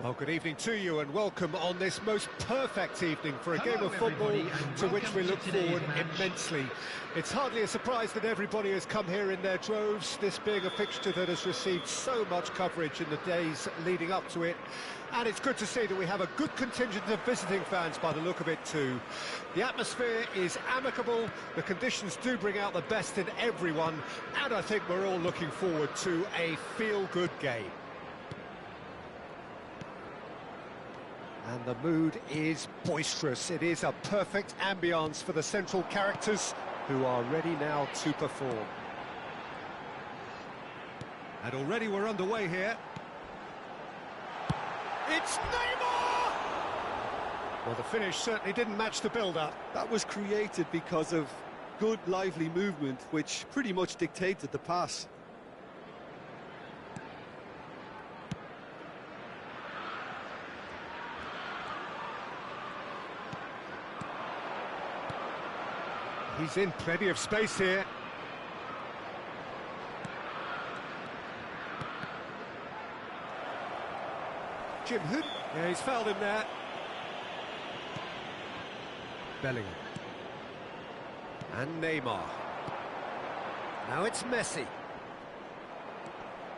Well, good evening to you and welcome on this most perfect evening for a game of football to which we look forward immensely. It's hardly a surprise that everybody has come here in their droves, this being a fixture that has received so much coverage in the days leading up to it. And it's good to see that we have a good contingent of visiting fans by the look of it too. The atmosphere is amicable, the conditions do bring out the best in everyone, and I think we're all looking forward to a feel-good game. And the mood is boisterous. It is a perfect ambience for the central characters who are ready now to perform. And already we're underway here. It's Neymar! Well, the finish certainly didn't match the build-up. That was created because of good, lively movement, which pretty much dictated the pass. He's in plenty of space here. Jim Hood. Yeah, he's fouled him there. Bellingham. And Neymar. Now it's Messi.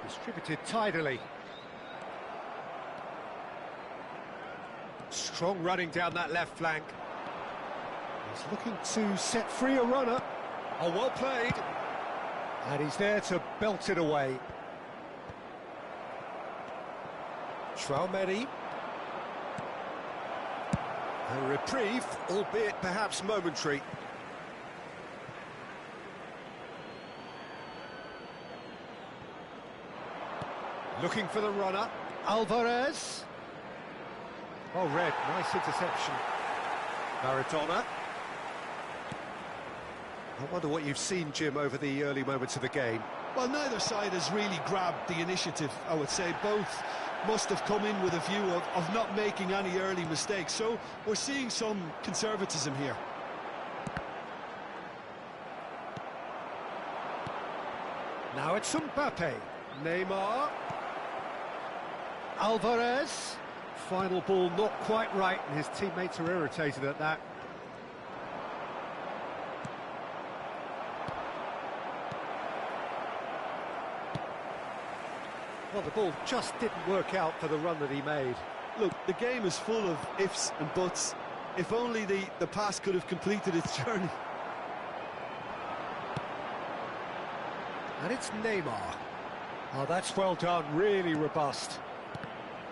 Distributed tidily. Strong running down that left flank. He's looking to set free a runner. Oh, well played. And he's there to belt it away. Traoré. A reprieve, albeit perhaps momentary. Looking for the runner. Alvarez. Oh, red. Nice interception. Maradona. I wonder what you've seen, Jim, over the early moments of the game. Well, neither side has really grabbed the initiative, I would say. Both must have come in with a view of not making any early mistakes. So we're seeing some conservatism here. Now it's Mbappe. Neymar. Alvarez. Final ball not quite right, and his teammates are irritated at that. Well, the ball just didn't work out for the run that he made. Look, the game is full of ifs and buts. If only the pass could have completed its journey. And it's Neymar. Oh, that's well done, really robust.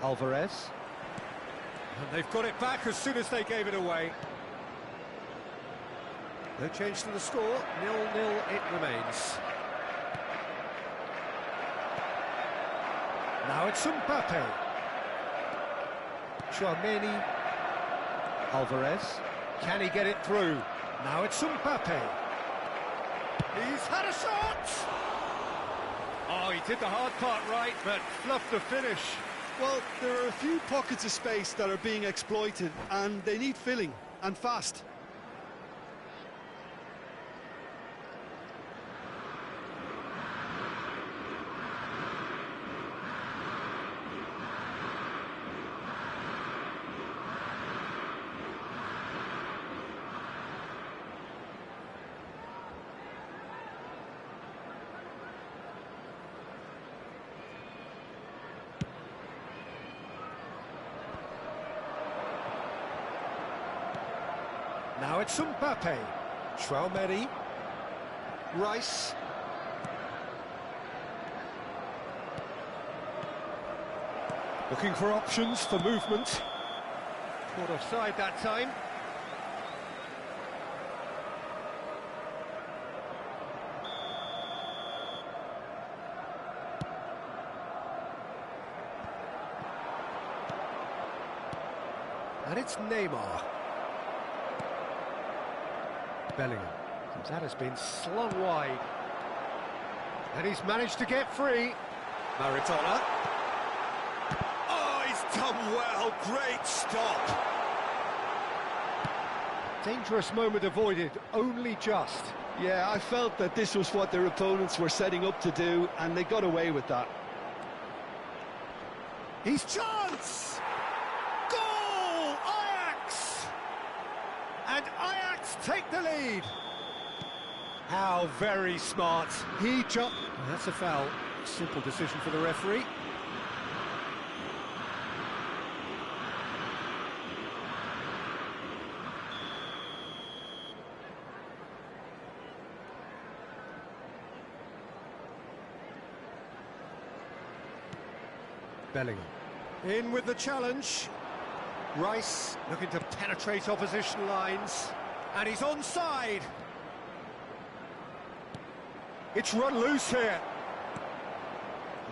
Alvarez. And they've got it back as soon as they gave it away. No change to the score, 0-0 it remains. Now it's Mbappe. Traoré. Alvarez. Can he get it through? Now it's Mbappe. He's had a shot! Oh, he did the hard part right, but fluffed the finish. Well, there are a few pockets of space that are being exploited, and they need filling, and fast. Now it's Mbappe. Traoré. Rice. Looking for options for movement. Caught offside that time. And it's Neymar. Bellingham. That has been slung wide. And he's managed to get free. Maradona. Oh, he's done well. Great stop. Dangerous moment avoided, only just. Yeah, I felt that this was what their opponents were setting up to do, and they got away with that. He's chance! Goal! Ajax! And Ajax take the lead. How very smart. He jumped. That's a foul. Simple decision for the referee. Bellingham. In with the challenge. Rice looking to penetrate opposition lines. And he's onside. It's run loose here.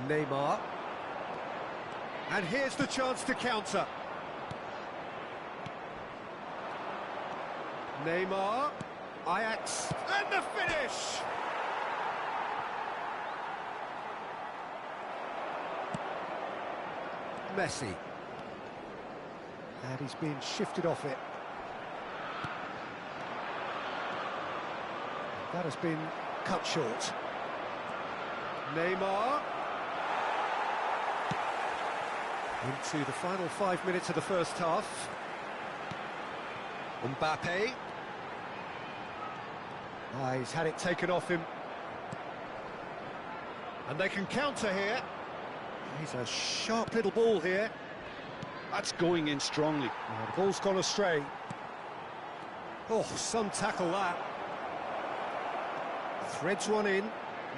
Neymar. And here's the chance to counter. Neymar. Ajax. And the finish! Messi. And he's being shifted off it. That has been cut short. Neymar. Into the final 5 minutes of the first half. Mbappe. He's had it taken off him. And they can counter here. He's a sharp little ball here. That's going in strongly. The ball's gone astray. Oh, some tackle that. Threads one in.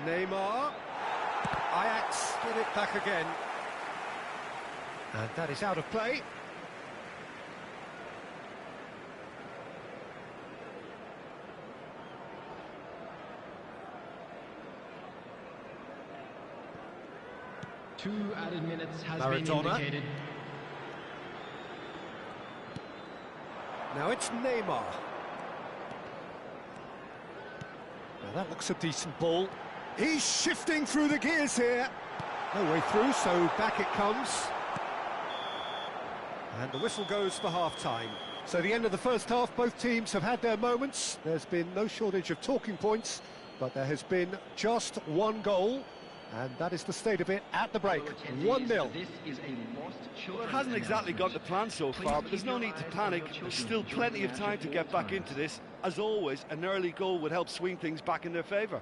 Neymar. Ajax get it back again. And that is out of play. Two added minutes has Maradona. been indicated. Now it's Neymar. Now that looks a decent ball. He's shifting through the gears here. No way through, so back it comes. And the whistle goes for half-time. So the end of the first half, both teams have had their moments. There's been no shortage of talking points, but there has been just one goal. And that is the state of it at the break. 1-0. Well, it hasn't exactly got the plan so far, but there's no need to panic. There's still plenty of time to get back into this. As always, an early goal would help swing things back in their favour.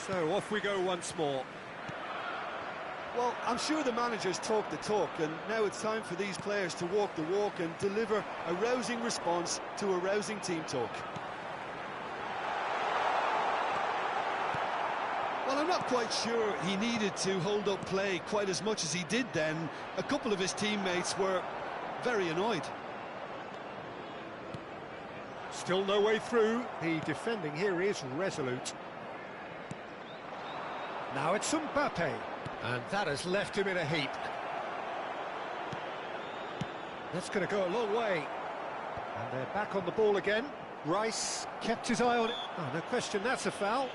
So off we go once more. Well, I'm sure the managers talk the talk, and now it's time for these players to walk the walk and deliver a rousing response to a rousing team talk. Well, I'm not quite sure he needed to hold up play quite as much as he did then. A couple of his teammates were very annoyed. Still no way through. The defending here is resolute. Now it's Mbappe. And that has left him in a heap. That's going to go a long way. And they're back on the ball again. Rice kept his eye on it. Oh, no question, that's a foul.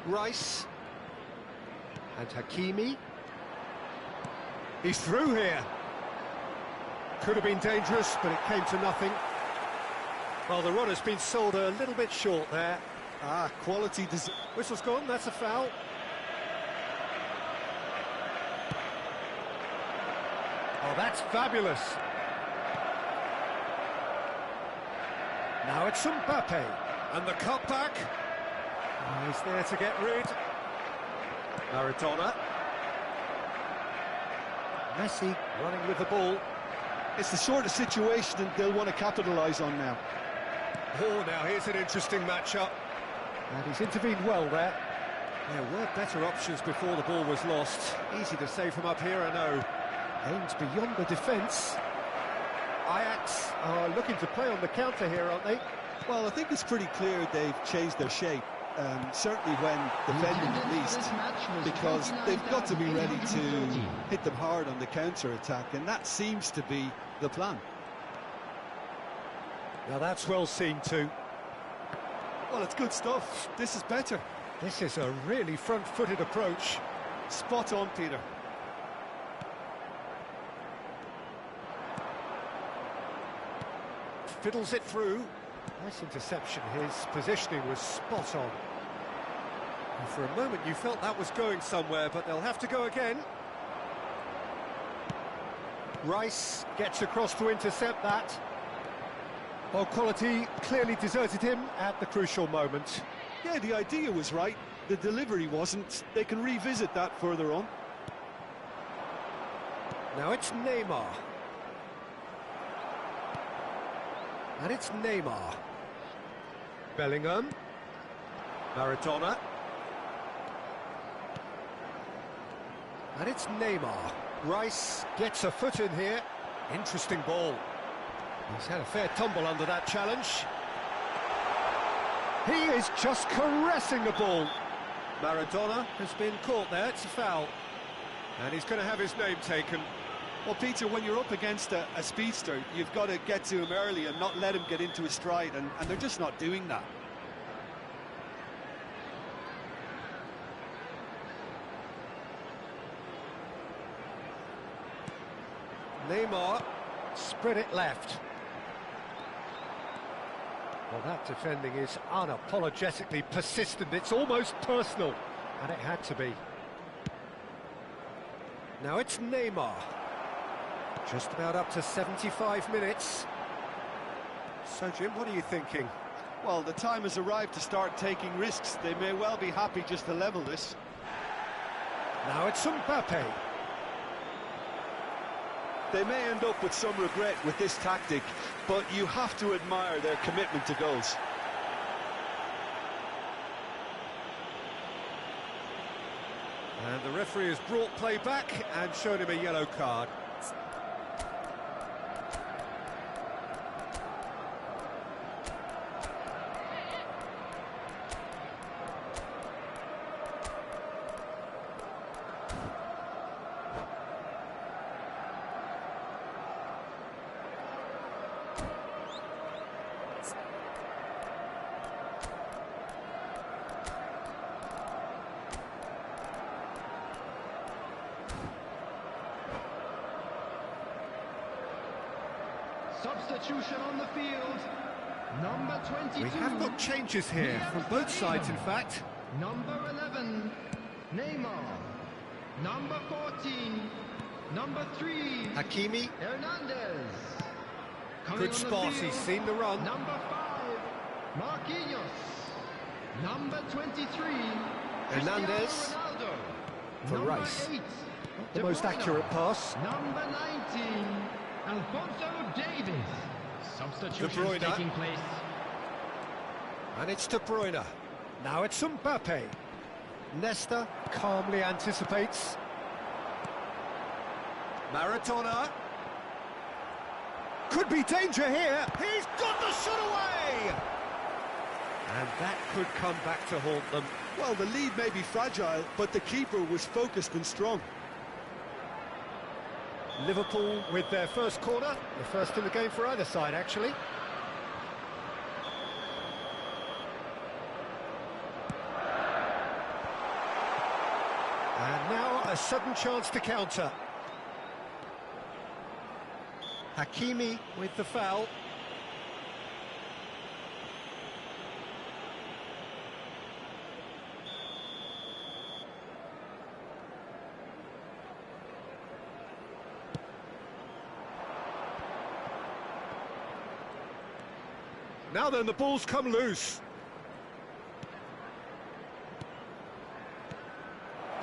Rice. And Hakimi. He's through here. Could have been dangerous, but it came to nothing. Well, the run has been sold a little bit short there. Quality. Whistle's gone, that's a foul. Oh, that's fabulous. Now it's Mbappe. And the cutback. Oh, he's there to get rid. Maradona. Messi running with the ball. It's the sort of situation that they'll want to capitalise on now. Oh, now here's an interesting matchup. And he's intervened well there. There were better options before the ball was lost. Easy to say from up here, I know. Aims beyond the defence. Ajax are looking to play on the counter here, aren't they? Well, I think it's pretty clear they've changed their shape. Certainly when defending at least, because they've got to be ready to hit them hard on the counter-attack, and that seems to be the plan. Now that's well seen too. Well, it's good stuff. This is better. This is a really front-footed approach. Spot on, Peter. Fiddles it through. Nice interception. His positioning was spot on. And for a moment you felt that was going somewhere, but they'll have to go again. Rice gets across to intercept that. Well, quality clearly deserted him at the crucial moment. Yeah, the idea was right. The delivery wasn't. They can revisit that further on. Now it's Neymar. And it's Neymar. Bellingham. Maradona. And it's Neymar. Rice gets a foot in here. Interesting ball. He's had a fair tumble under that challenge. He is just caressing the ball. Maradona has been caught there, it's a foul. And he's going to have his name taken. Well, Peter, when you're up against a speedster, you've got to get to him early and not let him get into his stride, and they're just not doing that. Neymar, spread it left. Well, that defending is unapologetically persistent. It's almost personal, and it had to be. Now it's Neymar. Just about up to 75 minutes. So, Jim, what are you thinking? Well, the time has arrived to start taking risks. They may well be happy just to level this. Now it's Mbappe. They may end up with some regret with this tactic, but you have to admire their commitment to goals. And the referee has brought play back and shown him a yellow card. Substitution on the field. Number 22. We have got changes here from both sides, in fact. Number 11, Neymar. Number 14, number 3, Hakimi. Hernandez. Good spot, he's seen the run. Number 5, Marquinhos. Number 23, Hernandez. Ronaldo. For Number Rice. 8, The De most Bruyne. accurate pass. Number 19, Alphonso Davies. Substitution De Bruyne. taking place. And it's De Bruyne. Now it's Mbappe. Nesta calmly anticipates. Maradona. Could be danger here. He's got the shot away! And that could come back to haunt them. Well, the lead may be fragile, but the keeper was focused and strong. Liverpool with their first corner. The first in the game for either side, actually. a sudden chance to counter. Hakimi with the foul. Now then, the ball's come loose.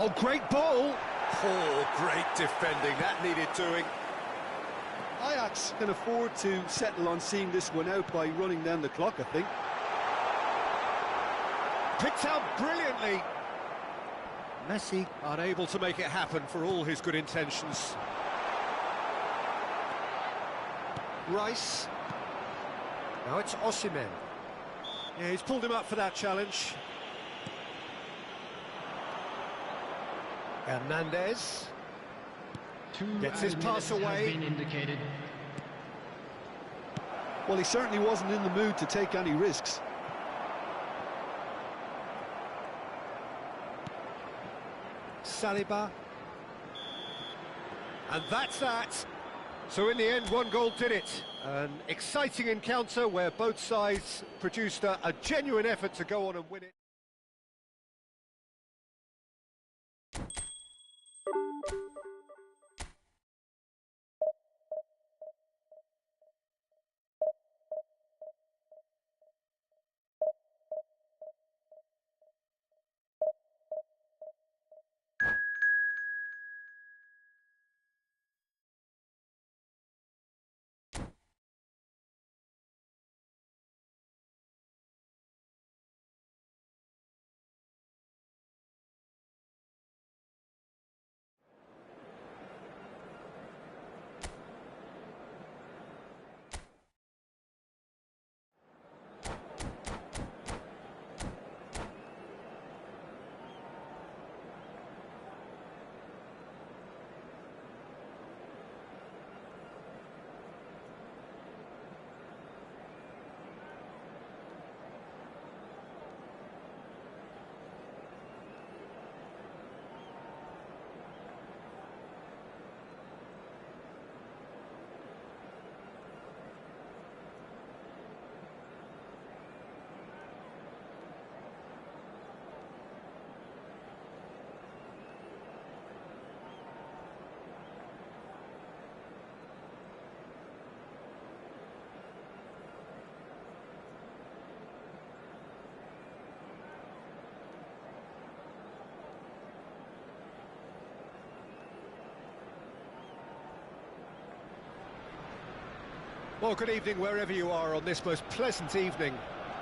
Oh, great ball. Oh, great defending. That needed doing. Ajax can afford to settle on seeing this one out by running down the clock, I think. Picked out brilliantly. Messi unable to make it happen for all his good intentions. Rice. Now it's Osimhen. Yeah, he's pulled him up for that challenge. Hernandez gets his pass away. Well, he certainly wasn't in the mood to take any risks. Saliba. And that's that. So in the end, one goal did it. An exciting encounter where both sides produced a genuine effort to go on and win it. Well, good evening wherever you are on this most pleasant evening.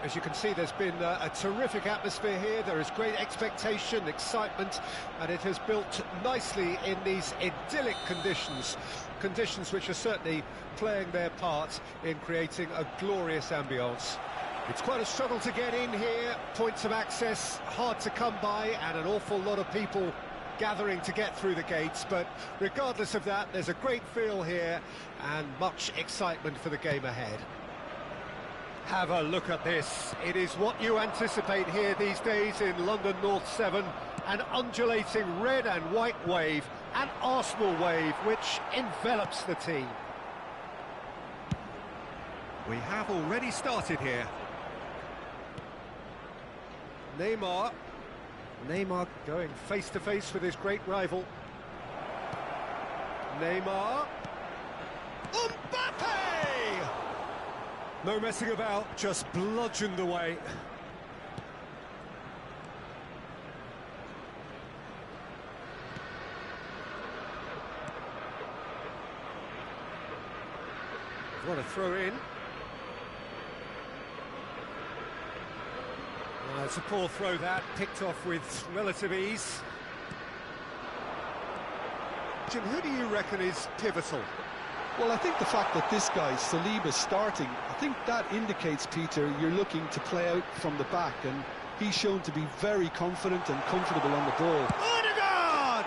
As you can see, there's been a terrific atmosphere here. There is great expectation, excitement, and it has built nicely in these idyllic conditions. Conditions which are certainly playing their part in creating a glorious ambience. It's quite a struggle to get in here, points of access hard to come by, and an awful lot of people gathering to get through the gates, but regardless of that, there's a great feel here and much excitement for the game ahead. Have a look at this. It is what you anticipate here these days in London North 7, an undulating red and white wave, an Arsenal wave which envelops the team. We have already started here. Neymar going face-to-face with his great rival. Neymar. Mbappe! No messing about, just bludgeoned away. What a throw in. It's a poor throw that, picked off with relative ease. Jim, who do you reckon is pivotal? Well, I think the fact that this guy, Saliba, is starting, I think that indicates, Peter, you're looking to play out from the back, and he's shown to be very confident and comfortable on the ball. Odegaard!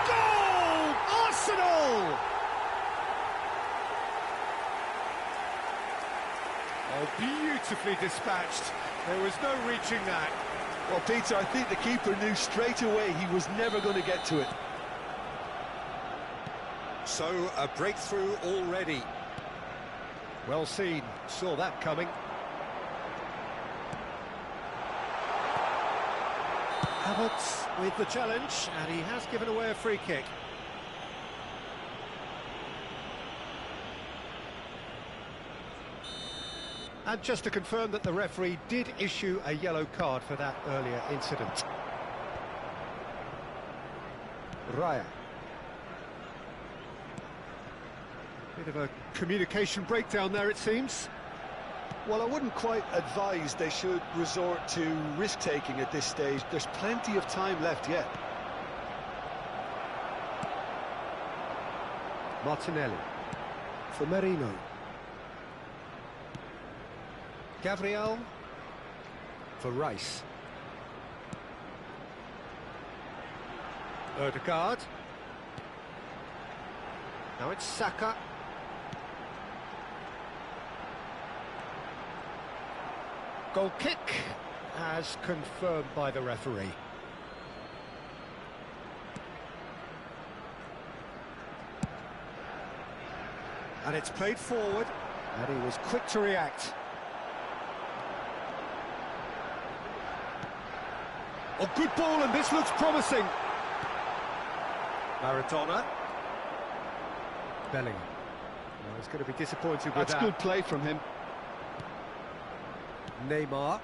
Goal! Arsenal! Oh, beautifully dispatched. There was no reaching that. Well, Peter, I think the keeper knew straight away he was never going to get to it. So, a breakthrough already. Well seen, saw that coming. Havertz with the challenge, and he has given away a free kick. And just to confirm that the referee did issue a yellow card for that earlier incident. Raya. Bit of a communication breakdown there, it seems. Well, I wouldn't quite advise they should resort to risk-taking at this stage. There's plenty of time left yet. Martinelli for Merino. Gabriel for Rice. Ødegaard. Now it's Saka. Goal kick, as confirmed by the referee. And it's played forward, and he was quick to react. Oh, good ball, and this looks promising. Maradona. Bellingham. Well, he's going to be disappointed with that. That's good play from him. Neymar.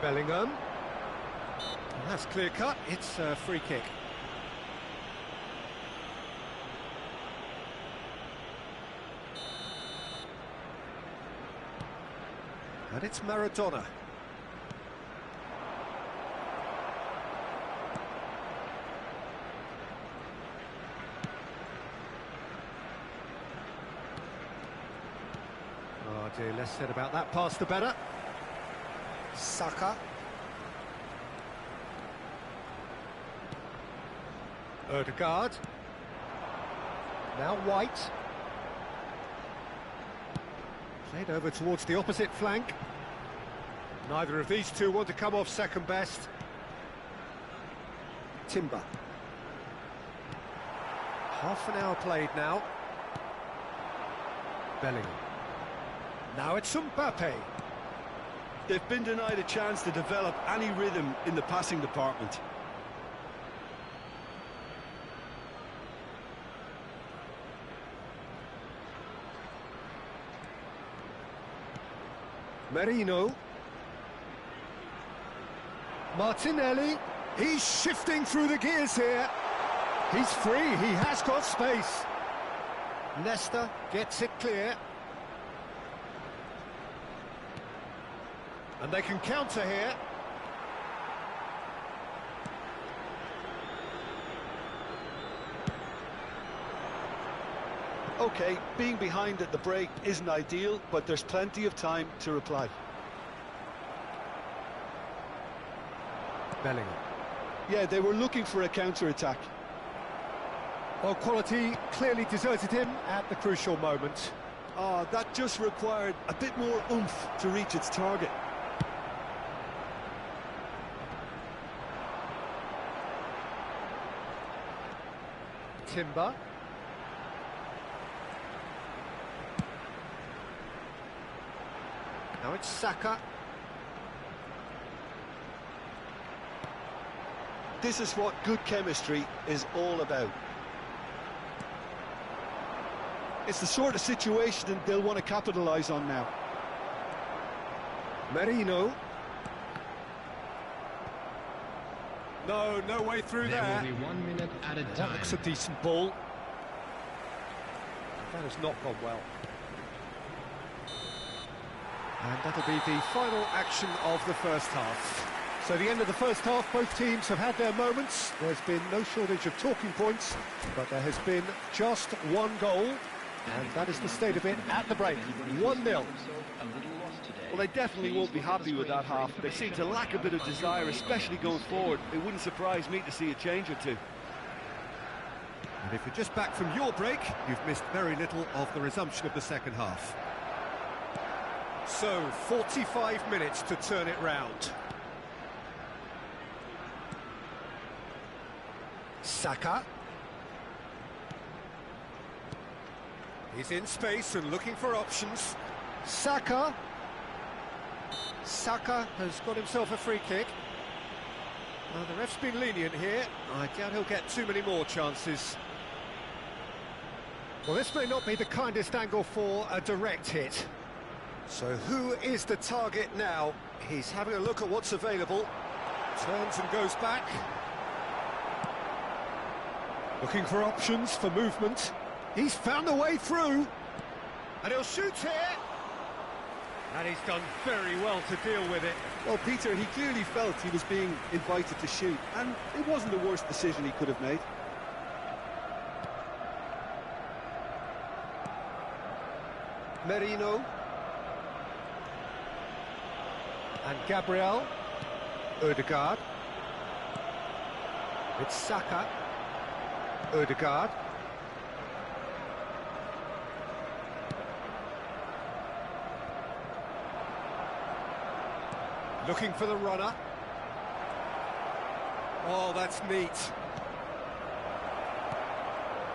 Bellingham. And that's clear cut. It's a free kick. And it's Maradona. Oh dear, less said about that pass the better. Saka. Ødegaard. Now White. Played over towards the opposite flank. Neither of these two want to come off second best. Timber. Half an hour played now. Bellingham. Now it's Mbappe. They've been denied a chance to develop any rhythm in the passing department. Merino. Martinelli. He's shifting through the gears here. He's free, he has got space. Nesta gets it clear. And they can counter here. OK, being behind at the break isn't ideal, but there's plenty of time to reply. Bellingham. Yeah, they were looking for a counter-attack. Well, quality clearly deserted him at the crucial moment. Oh, that just required a bit more oomph to reach its target. Timber. Now it's Saka. This is what good chemistry is all about. It's the sort of situation they'll want to capitalise on now. Merino. No way through there. There will be 1 minute at a time. That looks a decent ball. That has not gone well. And that'll be the final action of the first half. So the end of the first half, both teams have had their moments. There's been no shortage of talking points, but there has been just one goal, and that is the state of it at the break. 1-0. Well, they definitely won't be happy with that half. They seem to lack a bit of desire, especially going forward. It wouldn't surprise me to see a change or two. And if you're just back from your break, you've missed very little of the resumption of the second half. So, 45 minutes to turn it round. Saka. He's in space and looking for options. Saka. Saka has got himself a free kick. The ref's been lenient here. I doubt he'll get too many more chances. Well, this may not be the kindest angle for a direct hit. So who is the target now? He's having a look at what's available. Turns and goes back. Looking for options for movement. He's found the way through. And he'll shoot here. And he's done very well to deal with it. Well, Peter, he clearly felt he was being invited to shoot, and it wasn't the worst decision he could have made. Merino. And Gabriel. Ødegaard. It's Saka. Ødegaard. Looking for the runner. Oh, that's neat.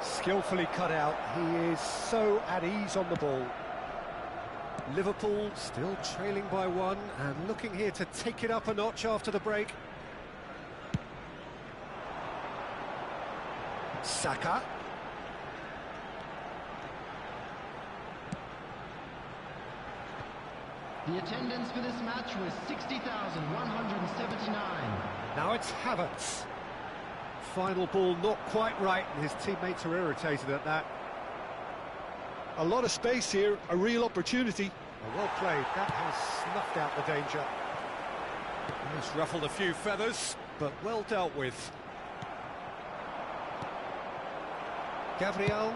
Skillfully cut out. He is so at ease on the ball. Liverpool still trailing by one and looking here to take it up a notch after the break. Saka. The attendance for this match was 60,179. Now it's Havertz. Final ball not quite right, and his teammates are irritated at that. A lot of space here, a real opportunity. Well played, that has snuffed out the danger. It's ruffled a few feathers, but well dealt with. Gabriel.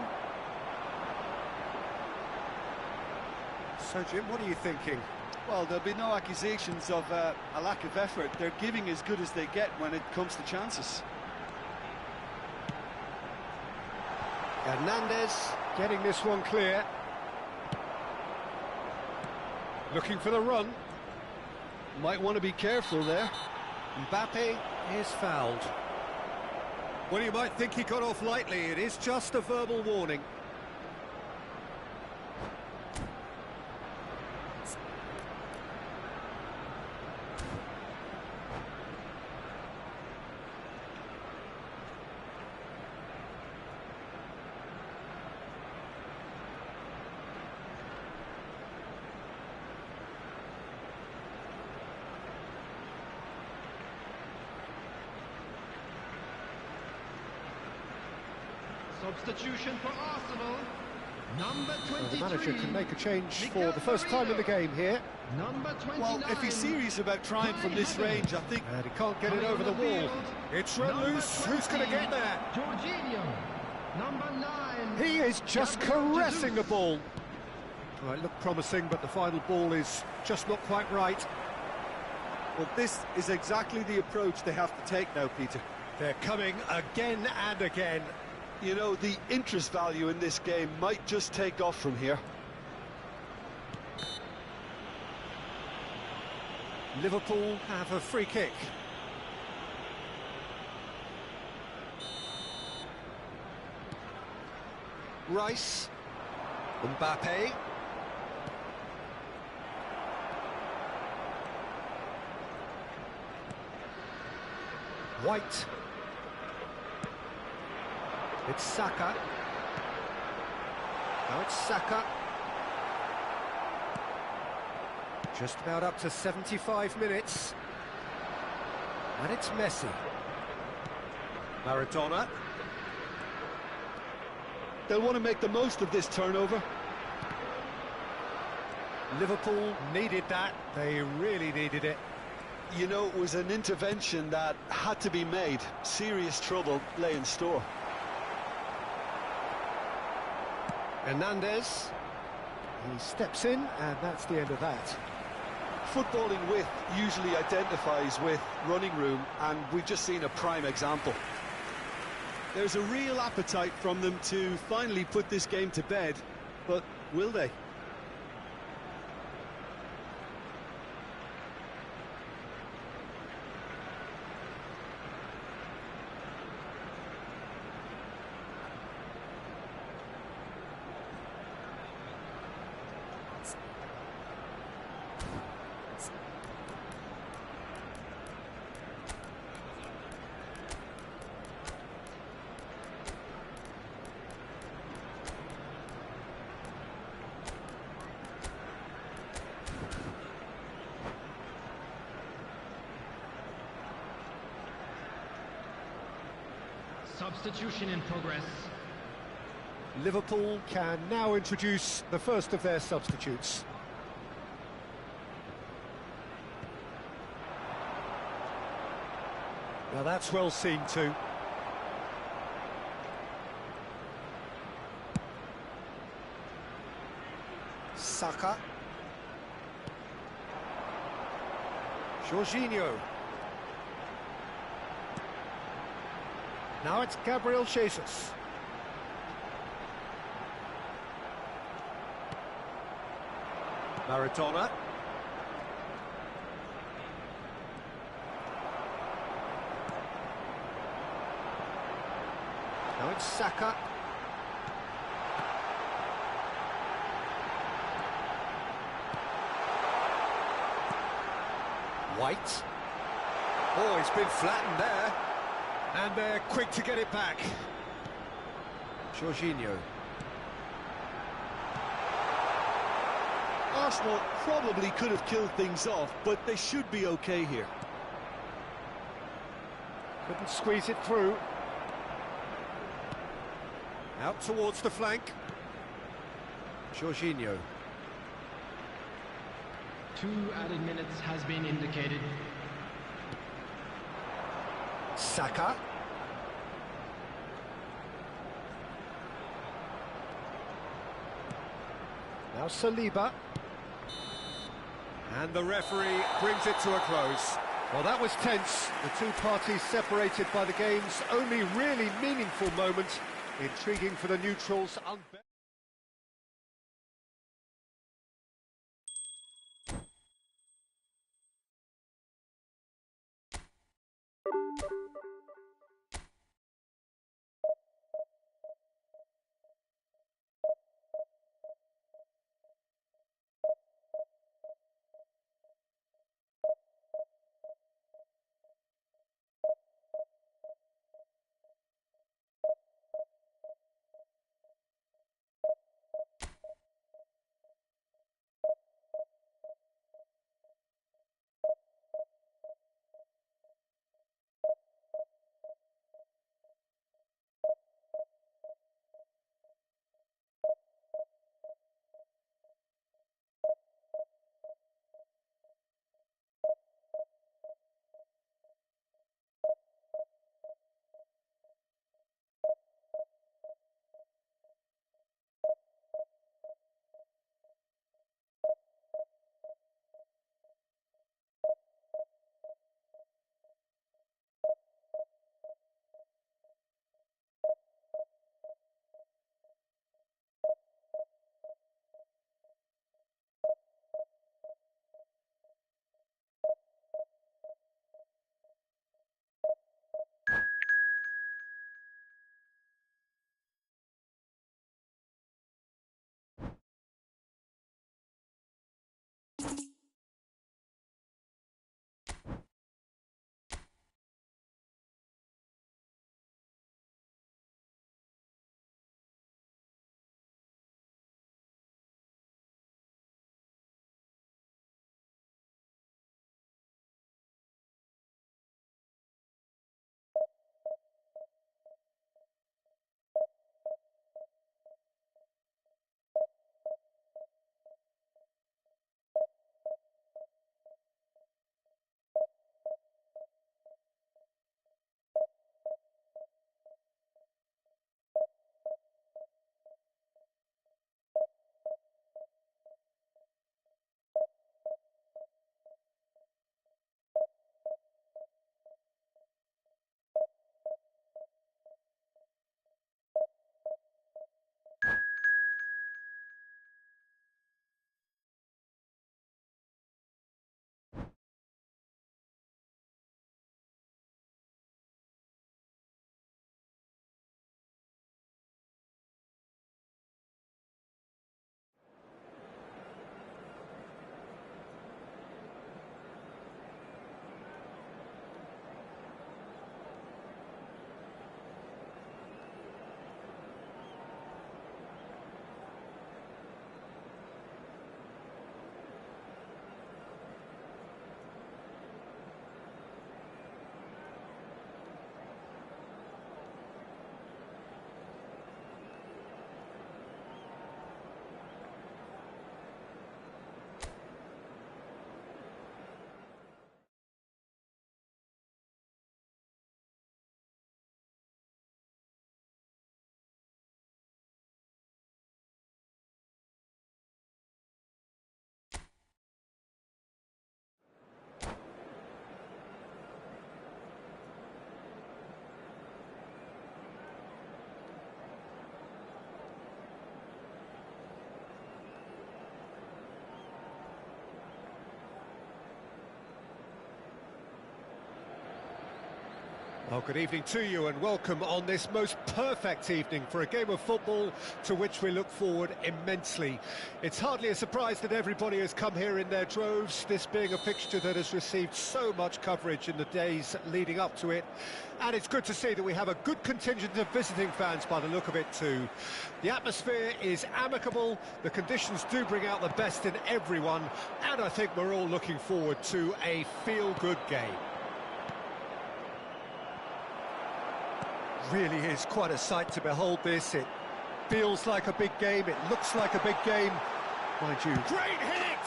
So, Jim, what are you thinking? Well, there'll be no accusations of a lack of effort. They're giving as good as they get when it comes to chances. Hernandez getting this one clear. Looking for the run. Might want to be careful there. Mbappe is fouled. Well, you might think he got off lightly. It is just a verbal warning. Substitution for Arsenal, number 23. The manager can make a change for the first time in the game here. Number 29. Well, if he's serious about trying from this range, I think... And he can't get it over the wall. It's run loose. Who's going to get there? Jorginho, number 9. He is just Gabriel caressing the Jesus. ball. Well, it looked promising, but the final ball is just not quite right. Well, this is exactly the approach they have to take now, Peter. They're coming again and again. You know, the interest value in this game might just take off from here. Liverpool have a free kick. Rice. Mbappe. White. It's Saka. Now it's Saka. Just about up to 75 minutes. And it's Messi. Maradona. They'll want to make the most of this turnover. Liverpool needed that. They really needed it. You know, it was an intervention that had to be made. Serious trouble lay in store. Hernandez. He steps in, and that's the end of that. Footballing width usually identifies with running room, and we've just seen a prime example. There's a real appetite from them to finally put this game to bed, but will they? Substitution in progress. Liverpool can now introduce the first of their substitutes. Now that's well seen too. Saka. Jorginho. Now it's Gabriel Jesus. Maradona. Now it's Saka. White. Oh, he's been flattened there. And they're quick to get it back. Jorginho. Arsenal probably could have killed things off, but they should be okay here. Couldn't squeeze it through. Out towards the flank. Jorginho. 2 added minutes has been indicated. Saka. Now Saliba. And the referee brings it to a close. Well, that was tense. The two parties separated by the game's only really meaningful moment. Intriguing for the neutrals. Well, good evening to you and welcome on this most perfect evening for a game of football to which we look forward immensely. It's hardly a surprise that everybody has come here in their droves, this being a fixture that has received so much coverage in the days leading up to it. And it's good to see that we have a good contingent of visiting fans by the look of it too. The atmosphere is amicable, the conditions do bring out the best in everyone, and I think we're all looking forward to a feel-good game. Really is quite a sight to behold this. It feels like a big game, it looks like a big game. Mind you, great hit!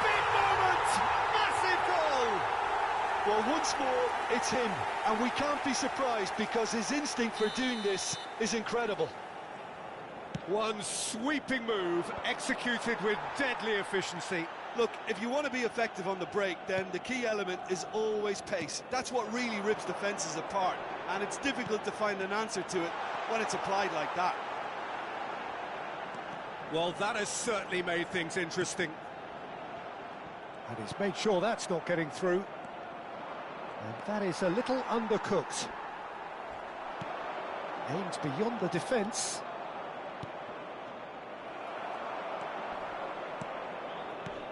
Big moment! Massive goal! Well, once more, it's him, and we can't be surprised because his instinct for doing this is incredible. One sweeping move, executed with deadly efficiency. Look, if you want to be effective on the break, then the key element is always pace. That's what really rips defences apart, and it's difficult to find an answer to it when it's applied like that. Well, that has certainly made things interesting. And he's made sure that's not getting through. And that is a little undercooked. Aimed beyond the defence.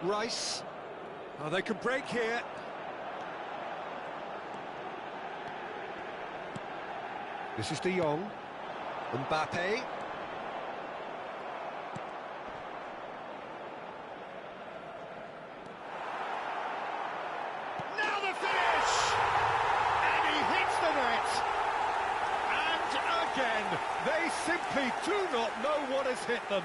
Rice. Oh, they can break here. This is De Jong. Mbappe. Now the finish! And he hits the net. And again, they simply do not know what has hit them.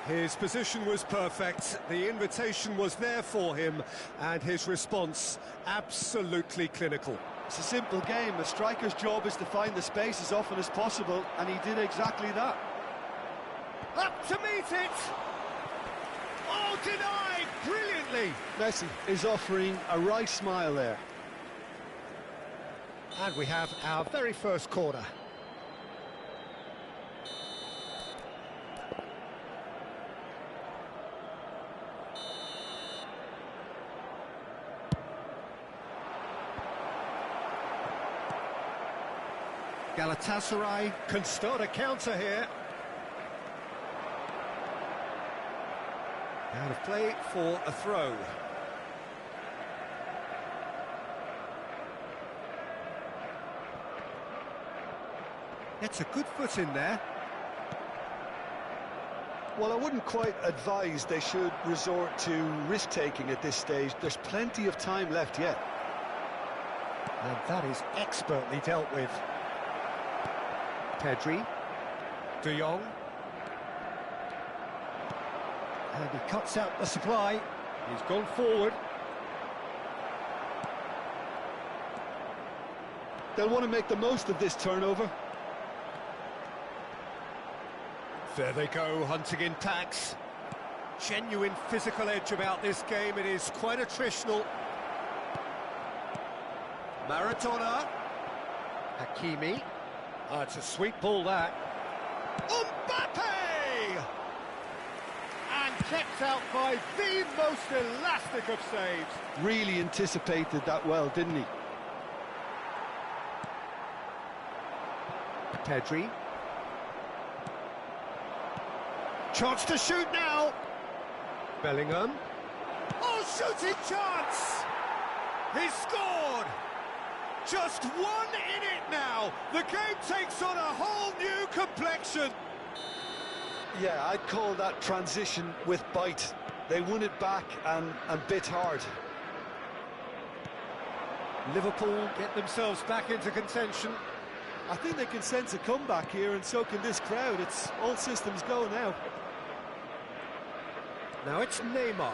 His position was perfect, the invitation was there for him, and his response absolutely clinical. It's a simple game. A striker's job is to find the space as often as possible, and he did exactly that. Up to meet it! Oh, denied brilliantly! Messi is offering a right smile there. And we have our very first corner. Galatasaray can start a counter here. Out of play for a throw. Gets a good foot in there. Well, I wouldn't quite advise they should resort to risk-taking at this stage. There's plenty of time left yet. And that is expertly dealt with. Pedri, De Jong, and he cuts out the supply. He's gone forward. They'll want to make the most of this turnover. There they go, hunting in packs. Genuine physical edge about this game. It is quite attritional. Maradona, Hakimi. Oh, it's a sweet ball, that. Mbappe! And kept out by the most elastic of saves. Really anticipated that well, didn't he? Pedri. Chance to shoot now. Bellingham. Oh, shooting chance! He scored! Just one in it now. The game takes on a whole new complexion. Yeah, I'd call that transition with bite. They won it back and bit hard. Liverpool get themselves back into contention. I think they can sense a comeback here, and so can this crowd. It's all systems go now. Now it's Neymar.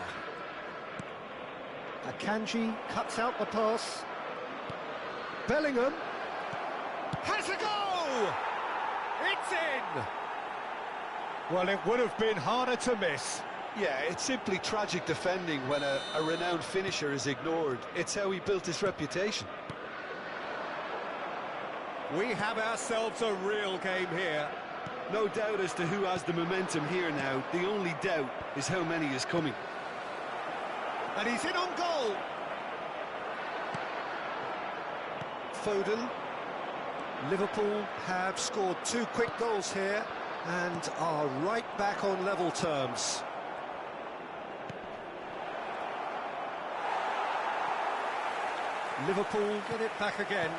Akanji cuts out the pass. Bellingham has a go! It's in! Well, it would have been harder to miss. Yeah, it's simply tragic defending when a renowned finisher is ignored. It's how he built his reputation. We have ourselves a real game here. No doubt as to who has the momentum here now. The only doubt is how many is coming. And he's in on goal. Foden. Liverpool have scored 2 quick goals here and are right back on level terms. Liverpool get it back again.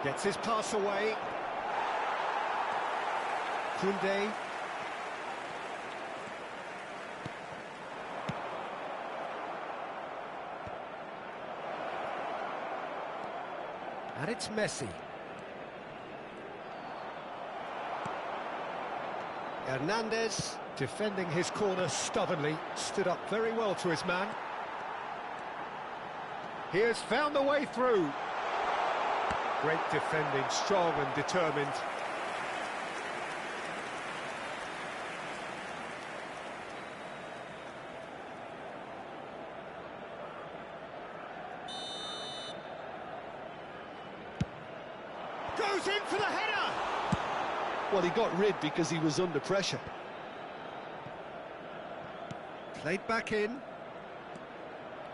Gets his pass away. Koundé. And it's Messi. Hernandez, defending his corner stubbornly, stood up very well to his man. He has found the way through. Great defending, strong and determined. Goes in for the header! Well, he got rid because he was under pressure. Played back in.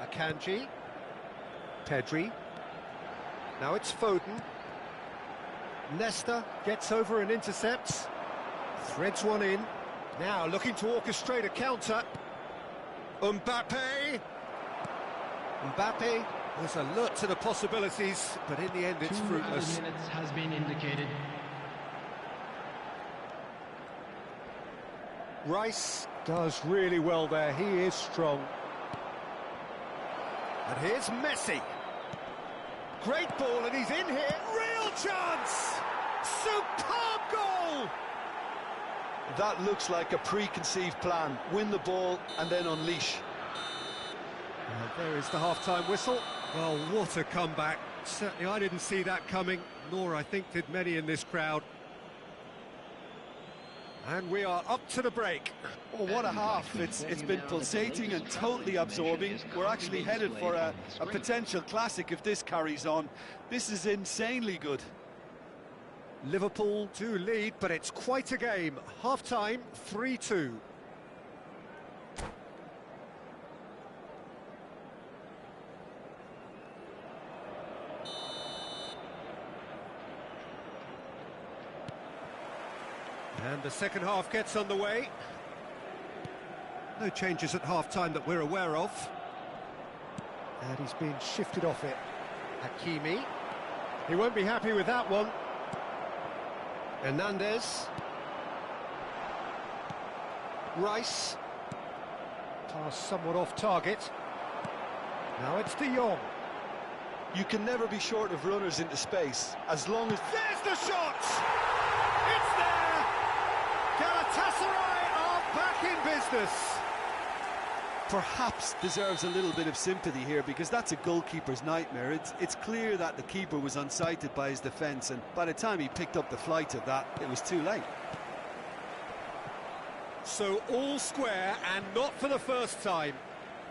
Akanji. Pedri. Now it's Foden. Nesta gets over and intercepts. Threads one in. Now looking to orchestrate a counter. Mbappe. Mbappe was alert to the possibilities, but in the end it's fruitless. 2 minutes has been indicated. Rice does really well there. He is strong. And here's Messi. Great ball, and he's in here. Real chance! Superb goal! That looks like a preconceived plan. Win the ball and then unleash. And there is the half-time whistle. Well, what a comeback. Certainly I didn't see that coming, nor I think did many in this crowd. And we are up to the break. Oh, what a half. It's been pulsating and totally absorbing. We're actually headed for a potential classic if this carries on. This is insanely good. Liverpool do lead, but it's quite a game. Half-time, 3-2. And the second half gets underway. No changes at half-time that we're aware of. And he's been shifted off it. Hakimi. He won't be happy with that one. Hernandez. Rice. Pass somewhat off target. Now it's De Jong. You can never be short of runners into space, as long as... There's the shot! It's there! Galatasaray are back in business. Perhaps deserves a little bit of sympathy here, because that's a goalkeeper's nightmare. It's clear that the keeper was unsighted by his defence, and by the time he picked up the flight of that, it was too late. So all square, and not for the first time.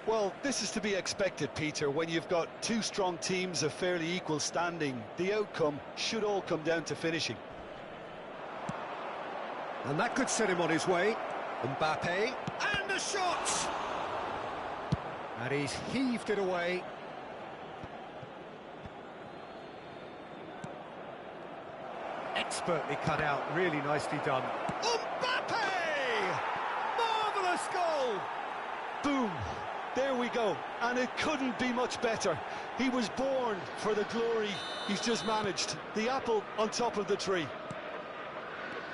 Well, this is to be expected, Peter. When you've got 2 strong teams of fairly equal standing, the outcome should all come down to finishing. And that could set him on his way. Mbappe, and a shot! And he's heaved it away. Expertly cut out, really nicely done. Mbappe! Marvellous goal! Boom! There we go, and it couldn't be much better. He was born for the glory he's just managed. The apple on top of the tree.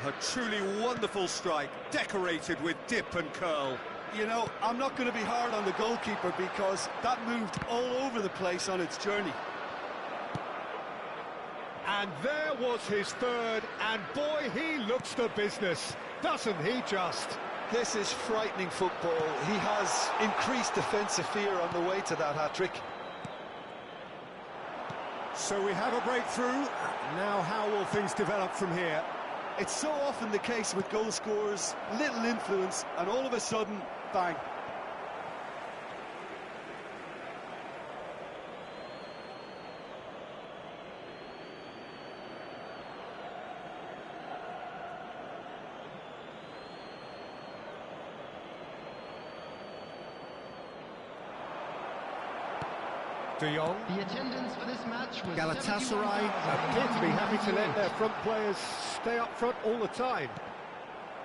A truly wonderful strike, decorated with dip and curl. You know, I'm not going to be hard on the goalkeeper because that moved all over the place on its journey. And there was his third, and boy, he looks the business, doesn't he just? This is frightening football. He has increased defensive fear on the way to that hat-trick. So we have a breakthrough. Now how will things develop from here? It's so often the case with goal scorers, little influence, and all of a sudden, bang. De Jong. The attendance for this match was Galatasaray 71,000. appear to be happy to let their front players stay up front all the time.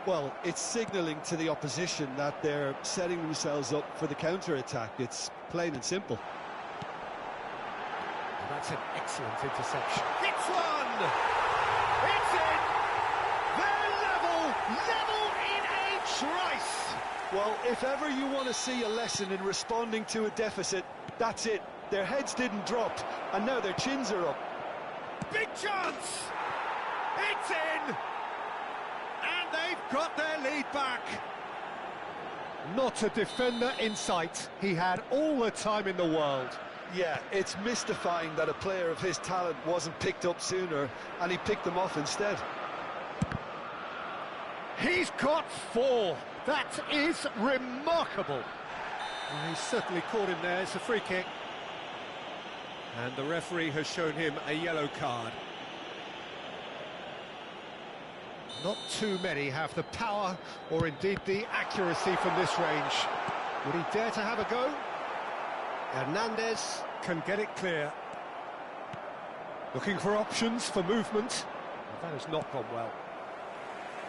Well, it's signalling to the opposition that they're setting themselves up for the counter-attack. It's plain and simple. And that's an excellent interception. It's one! It's in! They're level in H. Rice! Well, if ever you want to see a lesson in responding to a deficit, that's it. Their heads didn't drop, and now their chins are up. Big chance! It's in! And they've got their lead back. Not a defender in sight. He had all the time in the world. Yeah, it's mystifying that a player of his talent wasn't picked up sooner, and he picked them off instead. He's got 4. That is remarkable. Well, he's certainly caught him there. It's a free kick. And the referee has shown him a yellow card. Not too many have the power or indeed the accuracy from this range. Would he dare to have a go? Hernandez can get it clear. Looking for options for movement. Well, that has not gone well.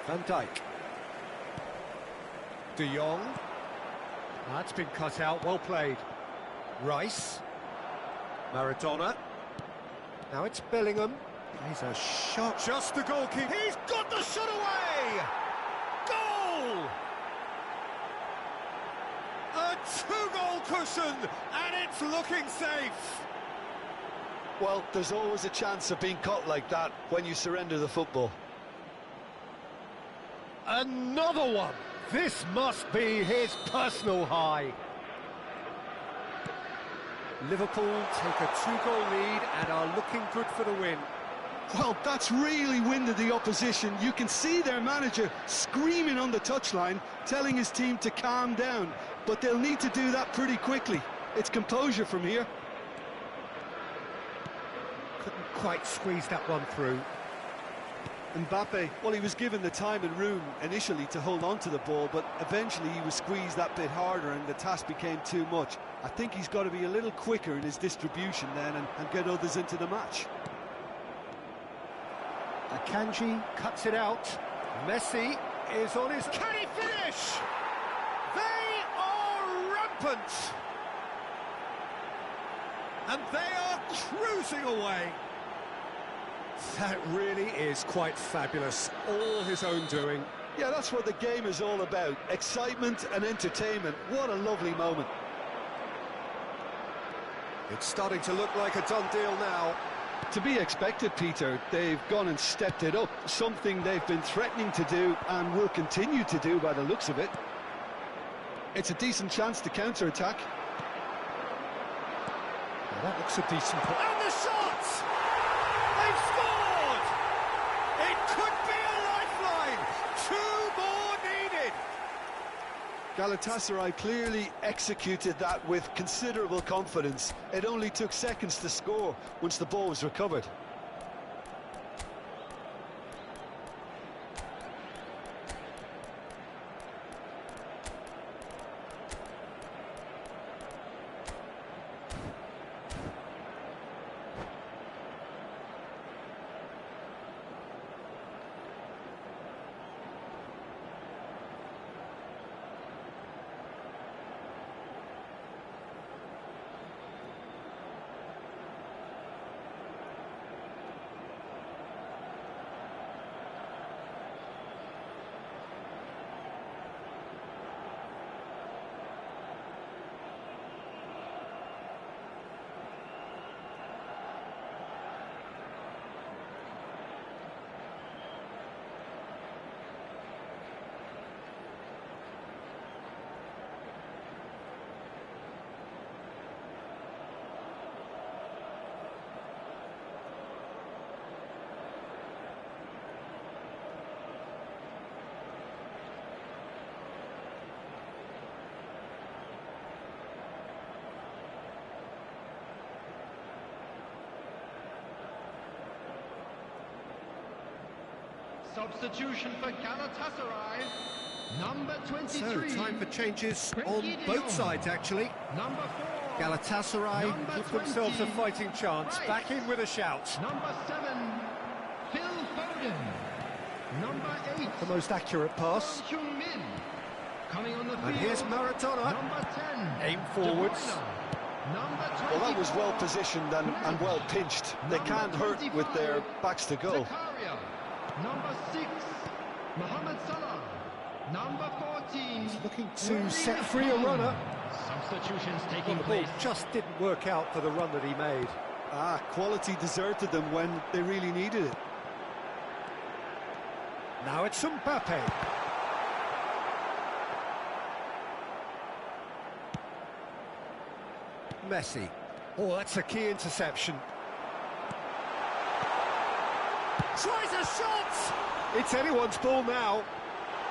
Van Dijk. De Jong. That's been cut out, well played. Rice. Maradona. Now it's Bellingham. He's a shot. Just the goalkeeper. He's got the shot away! Goal! A 2-goal cushion, and it's looking safe. Well, there's always a chance of being caught like that when you surrender the football. Another one. This must be his personal high. Liverpool take a 2-goal lead and are looking good for the win. Well, that's really winded the opposition. You can see their manager screaming on the touchline, telling his team to calm down. But they'll need to do that pretty quickly. It's composure from here. Couldn't quite squeeze that one through. Mbappe, well, he was given the time and room initially to hold on to the ball, but eventually he was squeezed that bit harder and the task became too much. I think he's got to be a little quicker in his distribution then and get others into the match. Akanji cuts it out. Messi is on his... Can he finish? They are rampant! And they are cruising away. That really is quite fabulous. All his own doing. Yeah, that's what the game is all about. Excitement and entertainment. What a lovely moment. It's starting to look like a done deal now. To be expected, Peter. They've gone and stepped it up. Something they've been threatening to do and will continue to do by the looks of it. It's a decent chance to counter-attack. Well, that looks a decent... And the shots! They've scored! It could be a lifeline! 2 more needed! Galatasaray clearly executed that with considerable confidence. It only took seconds to score once the ball was recovered. Substitution for Galatasaray. Number 23. So, time for changes Frenkie on de both Jong. sides, actually. Number 4. Galatasaray give themselves a fighting chance. Right. Back in with a shout. Number 7, Phil Foden. Number 8, The most accurate pass. Son Heung-min. Coming on the field. And here's Maradona. Number 10, Aim forwards. De Bruyne. Number 24, Well, that was well positioned and well pinched. They can't hurt with their backs to goal. Zakaria. Number 6, Mohamed Salah. Number 14, Looking to set free a runner. Substitutions Well, taking the ball place. just didn't work out for the run that he made. Quality deserted them when they really needed it. Now it's Mbappe. Messi. Oh, that's a key interception. Tries a shot! It's anyone's ball now.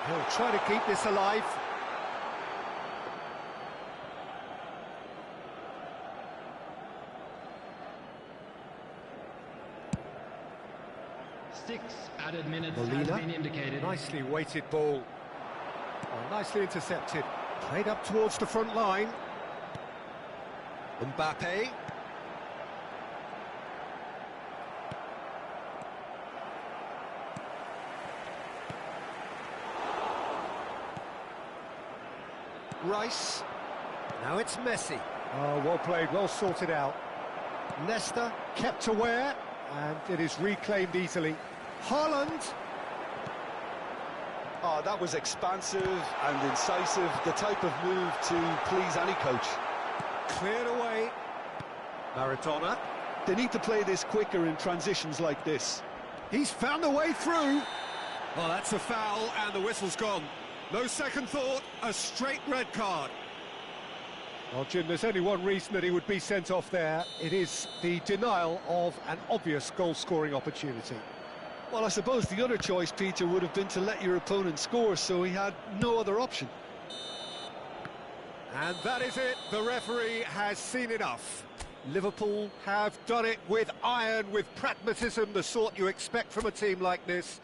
He'll try to keep this alive. Six added minutes has Molina. been indicated. Nicely weighted ball. Oh, nicely intercepted. Played up towards the front line. Mbappe. Rice. Now it's Messi. Oh, well played, well sorted out. Nesta kept aware, and it is reclaimed easily. Haaland. Oh, that was expansive and incisive, the type of move to please any coach. Cleared away. Maradona. They need to play this quicker in transitions like this. He's found a way through. Well, that's a foul, and the whistle's gone. No second thought, a straight red card. Well, Jim, there's only one reason that he would be sent off there. It is the denial of an obvious goal-scoring opportunity. Well, I suppose the other choice, Peter, would have been to let your opponent score, so he had no other option. And that is it. The referee has seen enough. Liverpool have done it with iron, with pragmatism, the sort you expect from a team like this.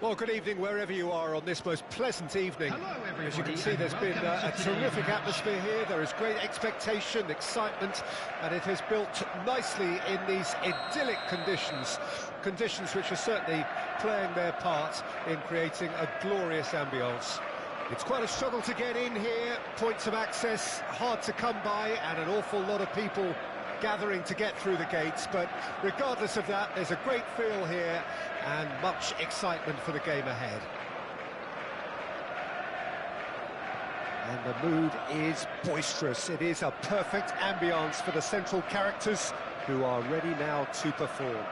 Well, good evening wherever you are on this most pleasant evening. Hello, everybody, As you can see, there's been a terrific atmosphere here. There is great expectation, excitement, and it has built nicely in these idyllic conditions. Conditions which are certainly playing their part in creating a glorious ambience. It's quite a struggle to get in here, points of access hard to come by, and an awful lot of people gathering to get through the gates, but regardless of that, there's a great feel here and much excitement for the game ahead. And the mood is boisterous. It is a perfect ambience for the central characters who are ready now to perform.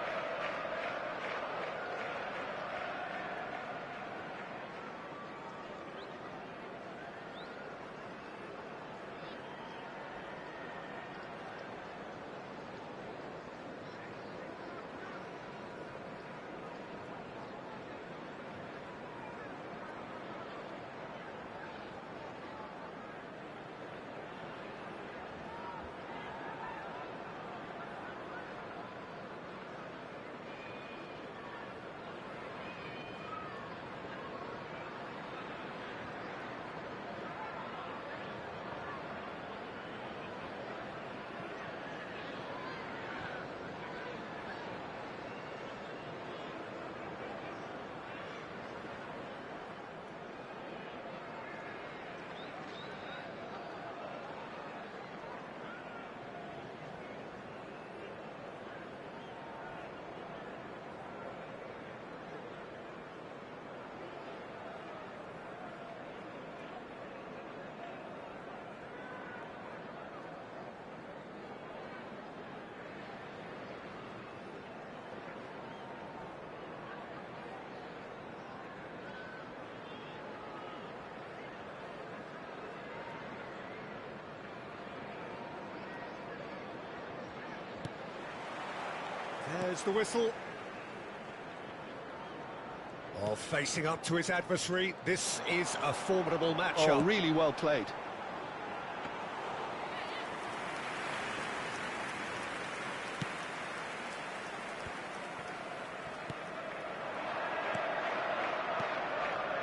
There's the whistle. Oh, facing up to his adversary. This is a formidable matchup. Oh, really well played.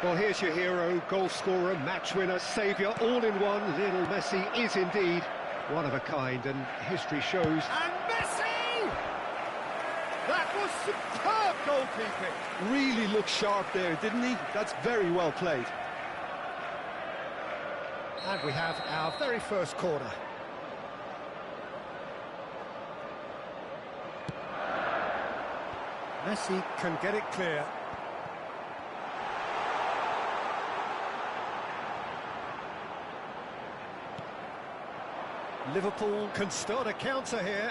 Well, here's your hero, goal scorer, match winner, saviour, all in one. Lionel Messi is indeed one of a kind, and history shows. And Messi! That was superb goalkeeping. Really looked sharp there, didn't he? That's very well played. And we have our very first corner. Messi can get it clear. Liverpool can start a counter here.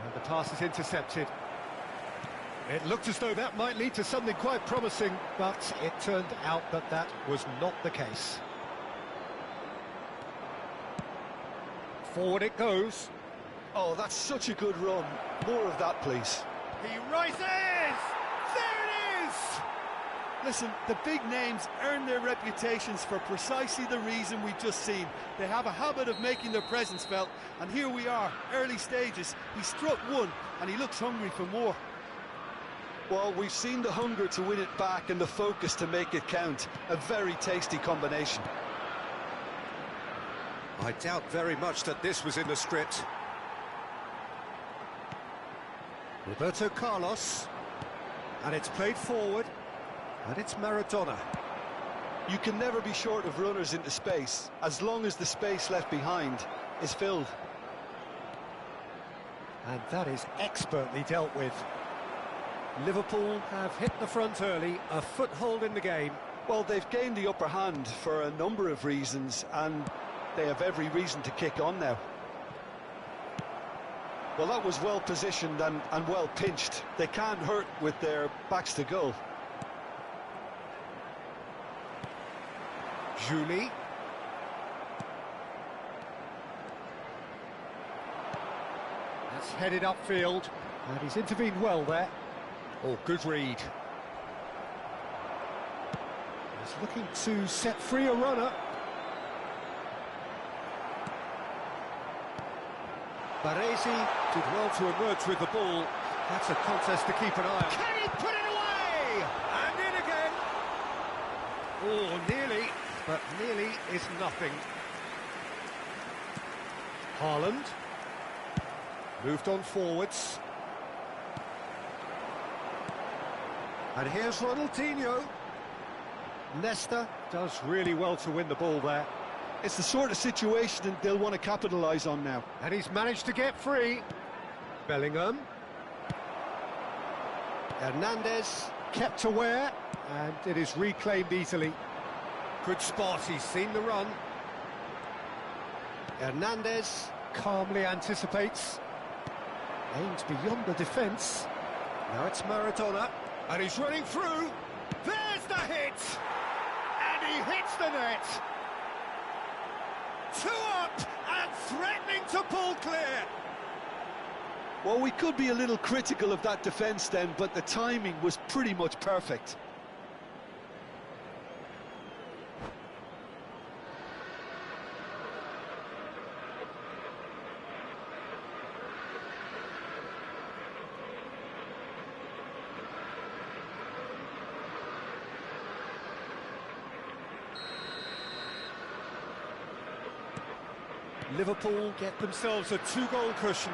And the pass is intercepted. It looked as though that might lead to something quite promising, but it turned out that that was not the case. Forward it goes. Oh, that's such a good run. More of that, please. He rises! There it is! Listen, the big names earn their reputations for precisely the reason we've just seen. They have a habit of making their presence felt, and here we are, early stages. He struck one, and he looks hungry for more. Well, we've seen the hunger to win it back and the focus to make it count. A very tasty combination. I doubt very much that this was in the script. Roberto Carlos, and it's played forward, and it's Maradona. You can never be short of runners into space, as long as the space left behind is filled. And that is expertly dealt with. Liverpool have hit the front early, a foothold in the game. Well, they've gained the upper hand for a number of reasons, and they have every reason to kick on now. Well, that was well positioned and well pinched. They can't hurt with their backs to goal. Julie. That's headed upfield, and he's intervened well there. Oh, good read. He's looking to set free a runner. Baresi did well to emerge with the ball. That's a contest to keep an eye on. Can he put it away? Oh, nearly, but nearly is nothing. Haaland. Moved on forwards. And here's Ronaldinho. Nesta does really well to win the ball there. It's the sort of situation they'll want to capitalise on now. And he's managed to get free. Bellingham. Hernandez kept aware, and it is reclaimed easily. Good spot, he's seen the run. Hernandez calmly anticipates. Aims beyond the defence. Now it's Maradona, and he's running through. There's the hit! And he hits the net! 2 up and threatening to pull clear! Well, we could be a little critical of that defence then, but the timing was pretty much perfect. Liverpool get themselves a 2-goal cushion.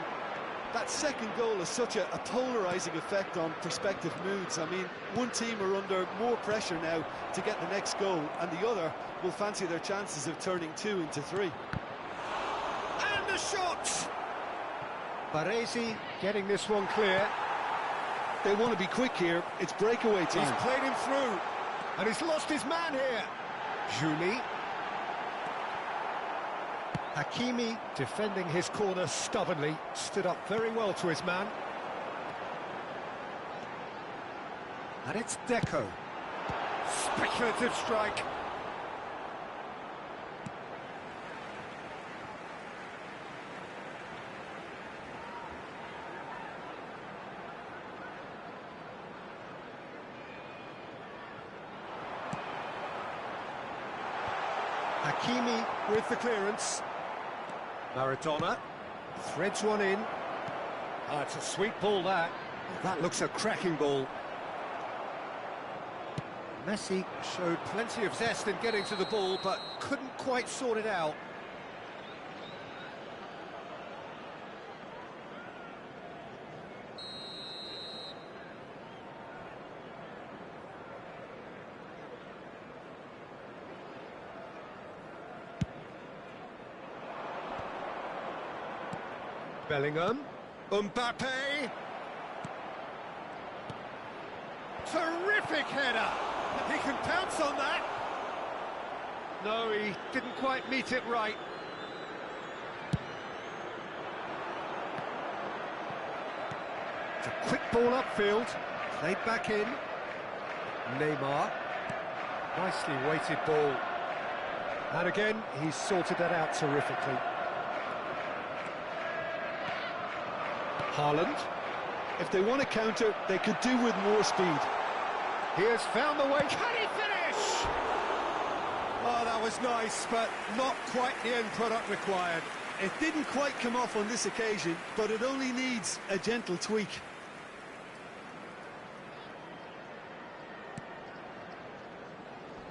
That second goal has such a polarising effect on prospective moods. I mean, one team are under more pressure now to get the next goal, and the other will fancy their chances of turning 2 into 3. And the shot! Baresi getting this one clear. They want to be quick here. It's breakaway time. He's played him through, and he's lost his man here. Juli. Hakimi, defending his corner stubbornly, stood up very well to his man. And it's Deco. Speculative strike. Hakimi with the clearance. Maradona threads one in. Oh, it's a sweet ball, that. Oh, that looks a cracking ball. Messi showed plenty of zest in getting to the ball, but couldn't quite sort it out. Bellingham, Mbappe, terrific header, he can pounce on that. No, he didn't quite meet it right. It's a quick ball upfield, played back in. Neymar, nicely weighted ball. And again, he's sorted that out terrifically. Haaland. If they want to counter, they could do with more speed. He has found the way. Can he finish? Oh, that was nice, but not quite the end product required. It didn't quite come off on this occasion, but it only needs a gentle tweak.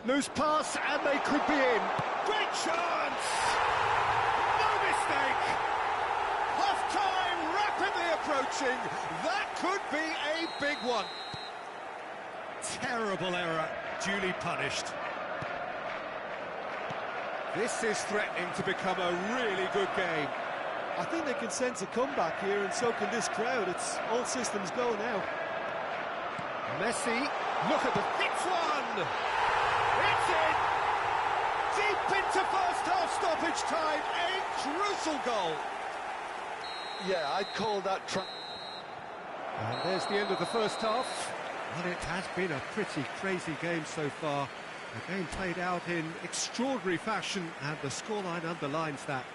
Loose pass, and they could be in. Great chance! No mistake! Half-time, rapidly approaching. That could be a big one. Terrible error, duly punished. This is threatening to become a really good game. I think they can sense a comeback here, and so can this crowd. It's all systems go now. Messi, look at the hits one! It's in! Deep into first half stoppage time, a crucial goal. Yeah, I'd call that... And there's the end of the first half. Well, it has been a pretty crazy game so far. A game played out in extraordinary fashion, and the scoreline underlines that.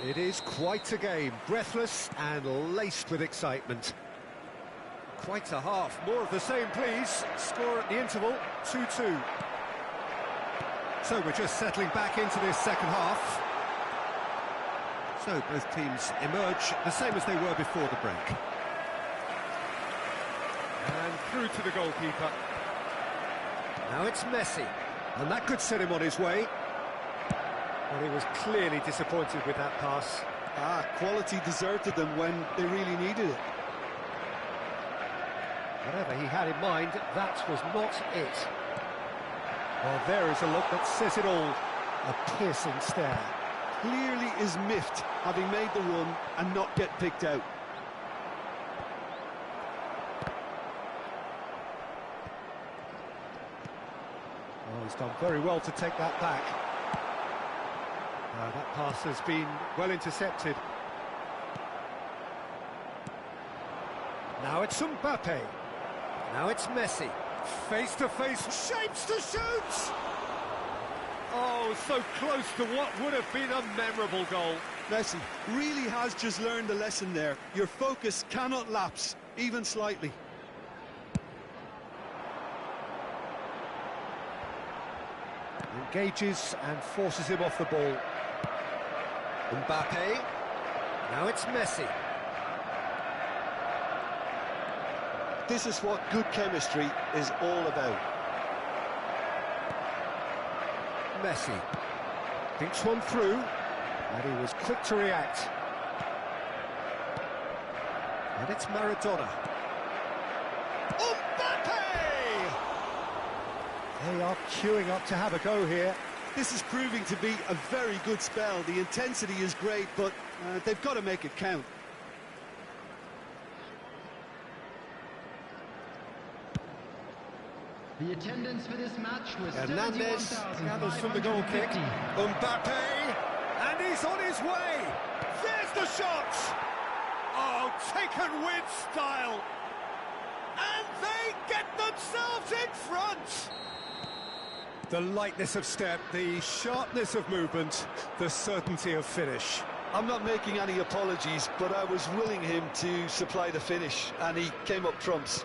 It is quite a game, breathless and laced with excitement. Quite a half, more of the same please. Score at the interval, 2-2. So we're just settling back into this second half. So both teams emerge the same as they were before the break. And through to the goalkeeper. Now it's Messi. And that could set him on his way. Well, he was clearly disappointed with that pass. Quality deserted them when they really needed it. Whatever he had in mind, that was not it. Well, there is a look that says it all. A piercing stare. Clearly is miffed, having made the run and not get picked out. Oh, he's done very well to take that back. That pass has been well intercepted. Now it's Mbappe. Now it's Messi. Face to face, shapes to shoot! Oh, so close to what would have been a memorable goal. Messi really has just learned a lesson there. Your focus cannot lapse, even slightly. Engages and forces him off the ball. Mbappe. Now it's Messi. This is what good chemistry is all about. Messi thinks one through, and he was quick to react. And it's Maradona. Mbappe! They are queuing up to have a go here. This is proving to be a very good spell. The intensity is great, but they've got to make it count. The attendance for this match was Hernandez gathers from the goal kick. Mbappe, and he's on his way. There's the shot. Oh, taken with style. And they get themselves in front. The lightness of step, the sharpness of movement, the certainty of finish. I'm not making any apologies, but I was willing him to supply the finish, and he came up trumps.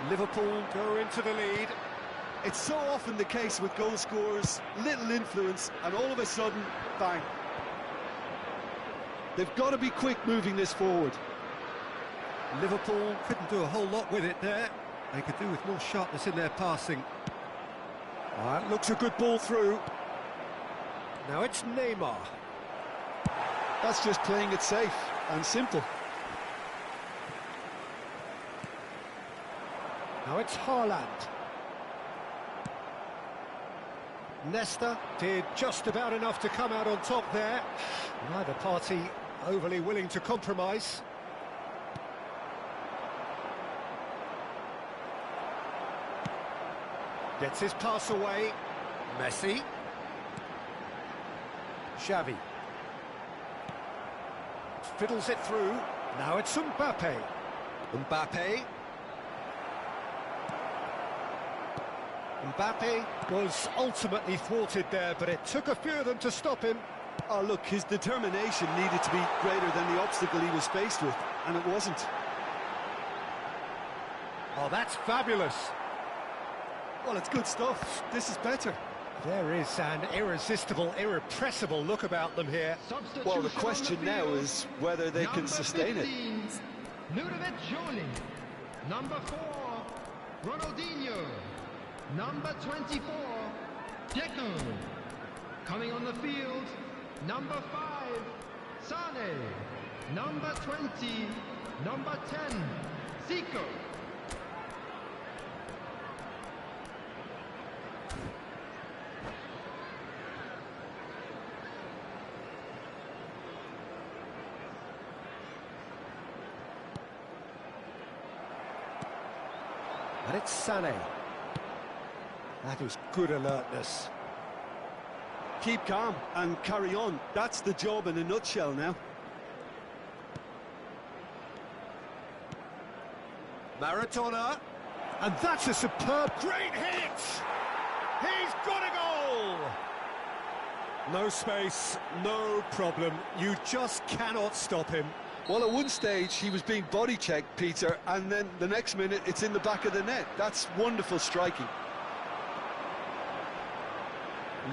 Liverpool go into the lead. It's so often the case with goal scorers, little influence, and all of a sudden, bang. They've got to be quick moving this forward. Liverpool couldn't do a whole lot with it there. They could do with more sharpness in their passing. That looks a good ball through. Now it's Neymar. That's just playing it safe and simple. Now it's Haaland. Nesta did just about enough to come out on top there. Neither party overly willing to compromise. Gets his pass away. Messi. Xavi. Fiddles it through. Now it's Mbappe. Mbappe. Mbappe was ultimately thwarted there, but it took a few of them to stop him. Oh, look, his determination needed to be greater than the obstacle he was faced with, and it wasn't. Oh, that's fabulous. Well, it's good stuff. This is better. There is an irresistible, irrepressible look about them here. Well, the question now is whether they can sustain it. Ludovic Jolie. Number 4, Ronaldinho. Number 24, Deco. Coming on the field, number 5, Sane. Number 20, number 10, Zico. And it's Sane. That is good alertness. Keep calm and carry on. That's the job in a nutshell now. Maradona. And that's a superb, great hit! He's got a goal! No space, no problem. You just cannot stop him. Well, at one stage, he was being body-checked, Peter, and then the next minute, it's in the back of the net. That's wonderful striking.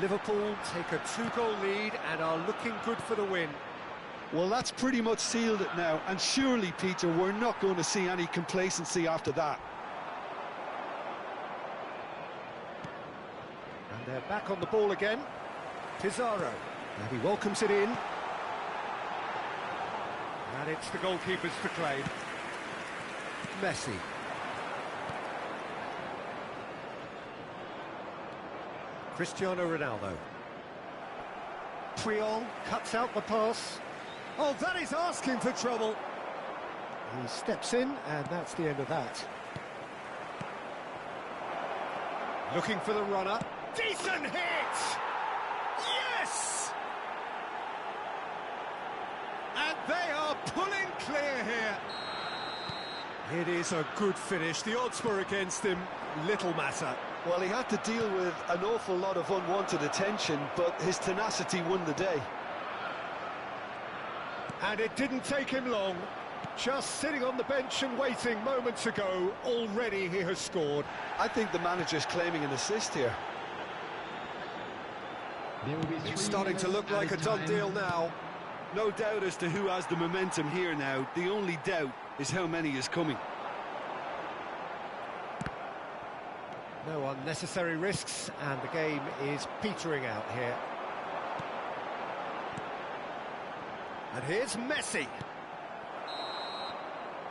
Liverpool take a 2-goal lead and are looking good for the win. Well, that's pretty much sealed it now, and surely, Peter, we're not going to see any complacency after that. And they're back on the ball again. Pizarro, and he welcomes it in. And it's the goalkeepers to claim. Messi. Cristiano Ronaldo. Puyol cuts out the pass. Oh, that is asking for trouble. He steps in, and that's the end of that. Looking for the runner. Decent hit! Yes! And they are pulling clear here. It is a good finish. The odds were against him. Little matter. Well, he had to deal with an awful lot of unwanted attention, but his tenacity won the day. And it didn't take him long. Just sitting on the bench and waiting moments ago, already he has scored. I think the manager's claiming an assist here. It's starting to look like a done deal now. No doubt as to who has the momentum here now. The only doubt is how many is coming. No unnecessary risks, and the game is petering out here. And here's Messi.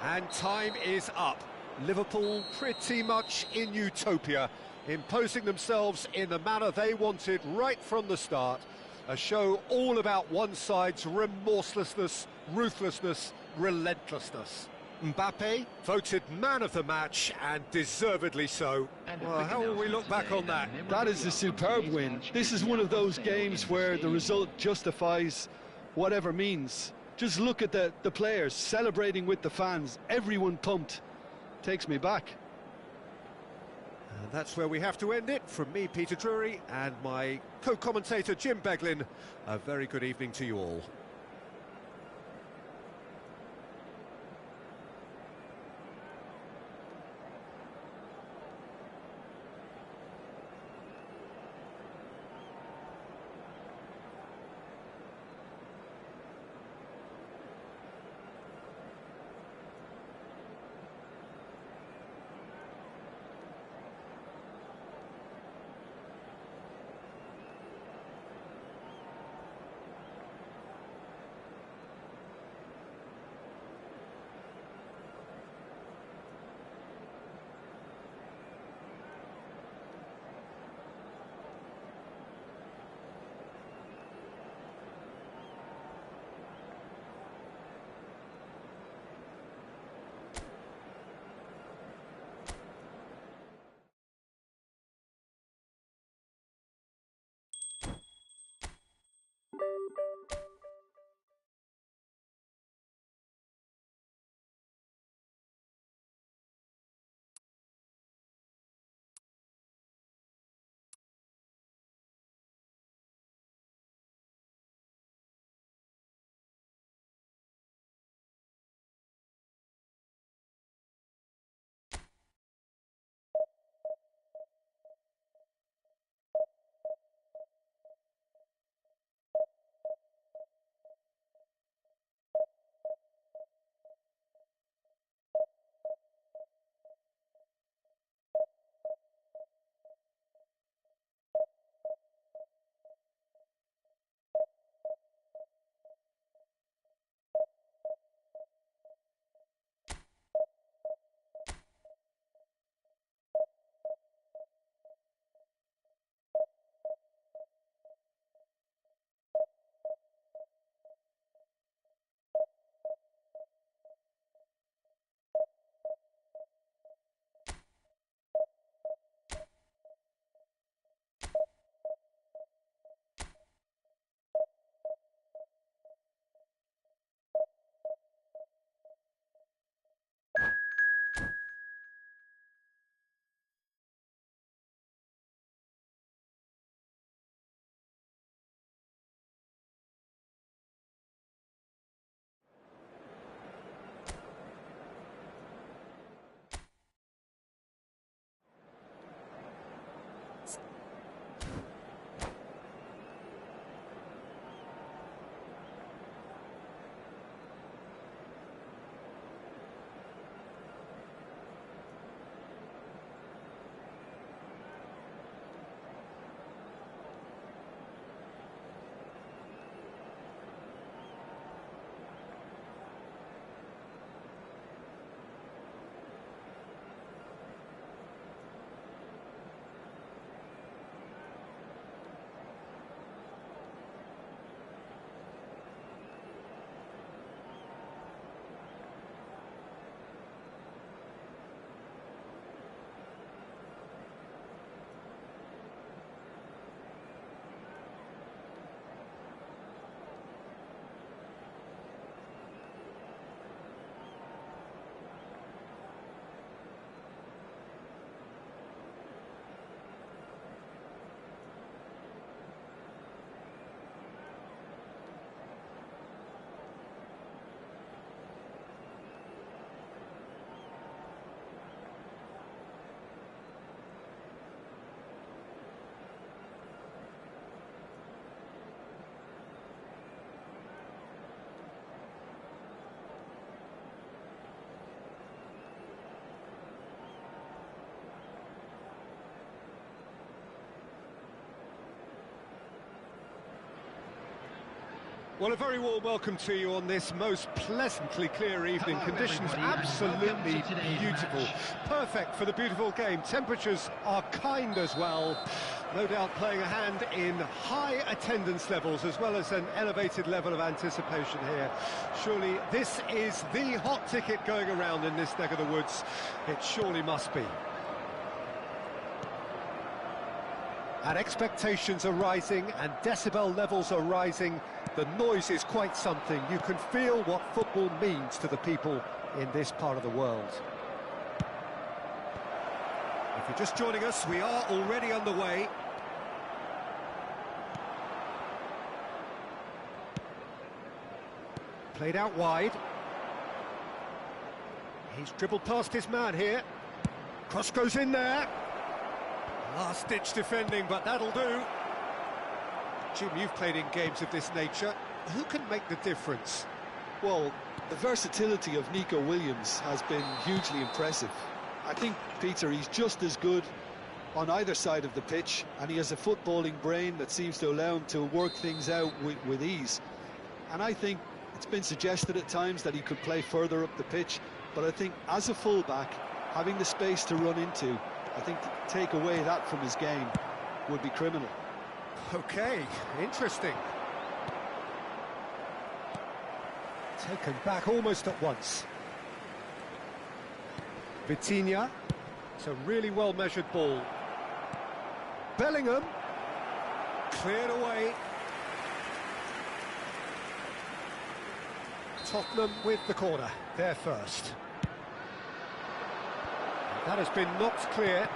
And time is up. Liverpool pretty much in utopia, imposing themselves in the manner they wanted right from the start. A show all about one side's remorselessness, ruthlessness, relentlessness. Mbappe voted man of the match, and deservedly so. Well, how will we look back on that? That is a superb win. This is one of those games where the result justifies whatever means. Just look at the players celebrating with the fans. Everyone pumped. Takes me back. And that's where we have to end it. From me, Peter Drury, and my co-commentator, Jim Beglin. A very good evening to you all. Well, a very warm welcome to you on this most pleasantly clear evening. Hello, Conditions everybody, and absolutely welcome to today's beautiful. match. Perfect for the beautiful game. Temperatures are kind as well. No doubt playing a hand in high attendance levels as well as an elevated level of anticipation here. Surely this is the hot ticket going around in this neck of the woods. It surely must be. And expectations are rising and decibel levels are rising. The noise is quite something. You can feel what football means to the people in this part of the world. If you're just joining us, we are already underway. Played out wide. He's dribbled past his man here. Cross goes in there. Last-ditch defending, but that'll do. Jim, you've played in games of this nature. Who can make the difference? Well, the versatility of Nico Williams has been hugely impressive. I think, Peter, he's just as good on either side of the pitch, and he has a footballing brain that seems to allow him to work things out with ease. And I think it's been suggested at times that he could play further up the pitch, but I think as a fullback, having the space to run into, I think to take away that from his game would be criminal. Okay, interesting. Taken back almost at once. Vitinha. It's a really well-measured ball. Bellingham. Cleared away. Tottenham with the corner. There first. That has been knocked clear.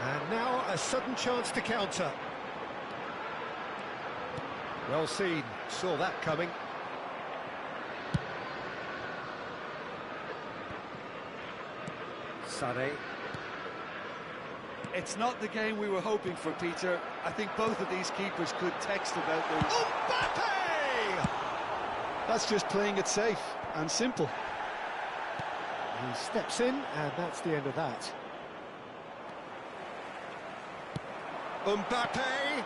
And now a sudden chance to counter. Well seen, saw that coming. Sané. It's not the game we were hoping for, Peter. I think both of these keepers could text about those. Mbappe! That's just playing it safe and simple. He steps in, and that's the end of that. Mbappe!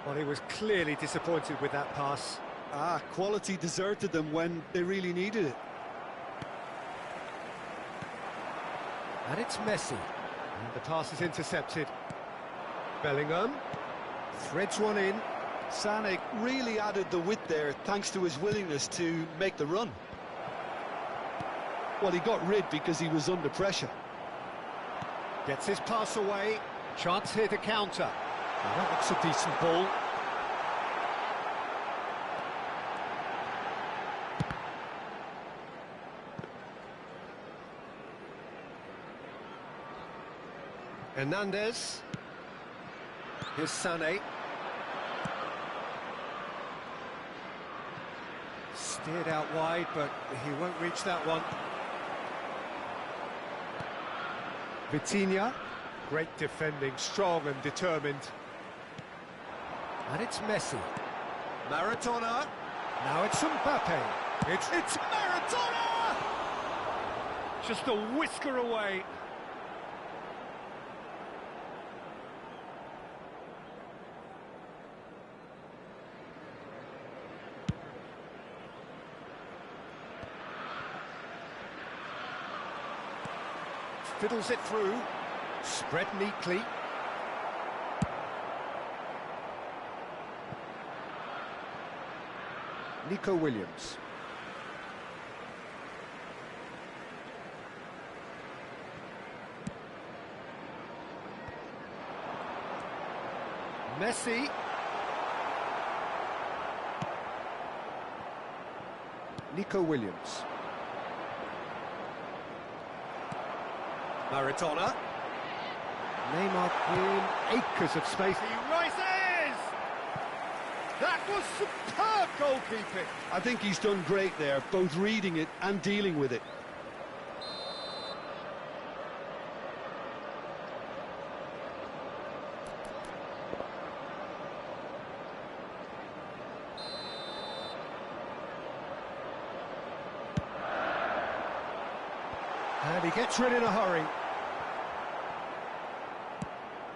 Well, he was clearly disappointed with that pass. Quality deserted them when they really needed it. And it's Messi. And the pass is intercepted. Bellingham threads one in. Sané really added the width there thanks to his willingness to make the run. Well, he got rid because he was under pressure. Gets his pass away. Chance here to counter. Well, that looks a decent ball. Hernandez. Here's Sané. Steered out wide, but he won't reach that one. Vitinha. Great defending, strong and determined. And it's Messi. Maradona. Now it's Mbappe. It's Maradona! Just a whisker away. Fiddles it through. Spread neatly. Nico Williams. Messi. Nico Williams. Maradona. Neymar in acres of space. He rises! That was superb goalkeeping. I think he's done great there, both reading it and dealing with it. And he gets rid in a hurry.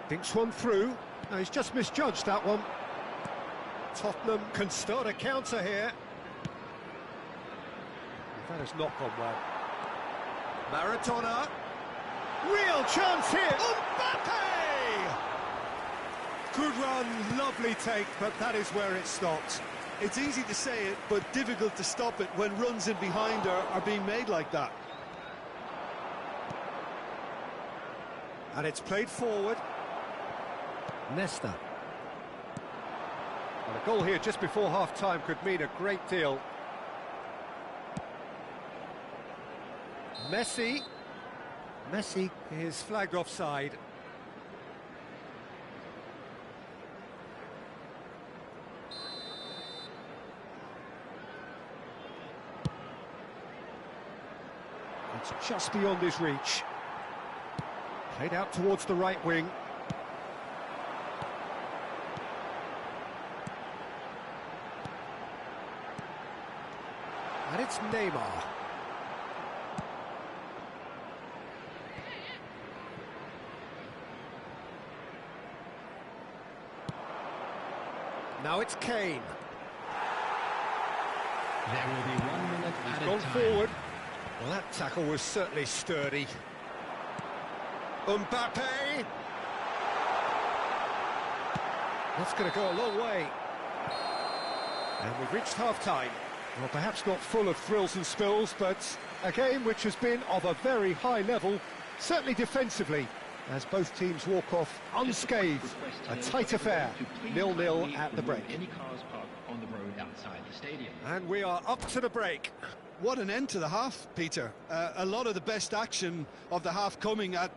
Thinks one through. No, he's just misjudged that one. Tottenham can start a counter here. That has not gone well. Maradona. Real chance here. Mbappe! Good run, lovely take, but that is where it stopped. It's easy to say it, but difficult to stop it when runs in behind are being made like that. And it's played forward. Nesta. And a goal here just before half-time could mean a great deal. Messi. Messi is flagged offside. It's just beyond his reach. Played out towards the right wing. And it's Neymar. Now it's Kane. There will be 1 minute added Gone time. forward. Well, that tackle was certainly sturdy. Mbappe! That's going to go a long way. And we've reached half-time. Well, perhaps not full of thrills and spills, but a game which has been of a very high level, certainly defensively, as both teams walk off unscathed. A tight affair, 0-0 at the break. Any cars parked on the road outside the stadium. And we are up to the break. What an end to the half, Peter. A lot of the best action of the half coming at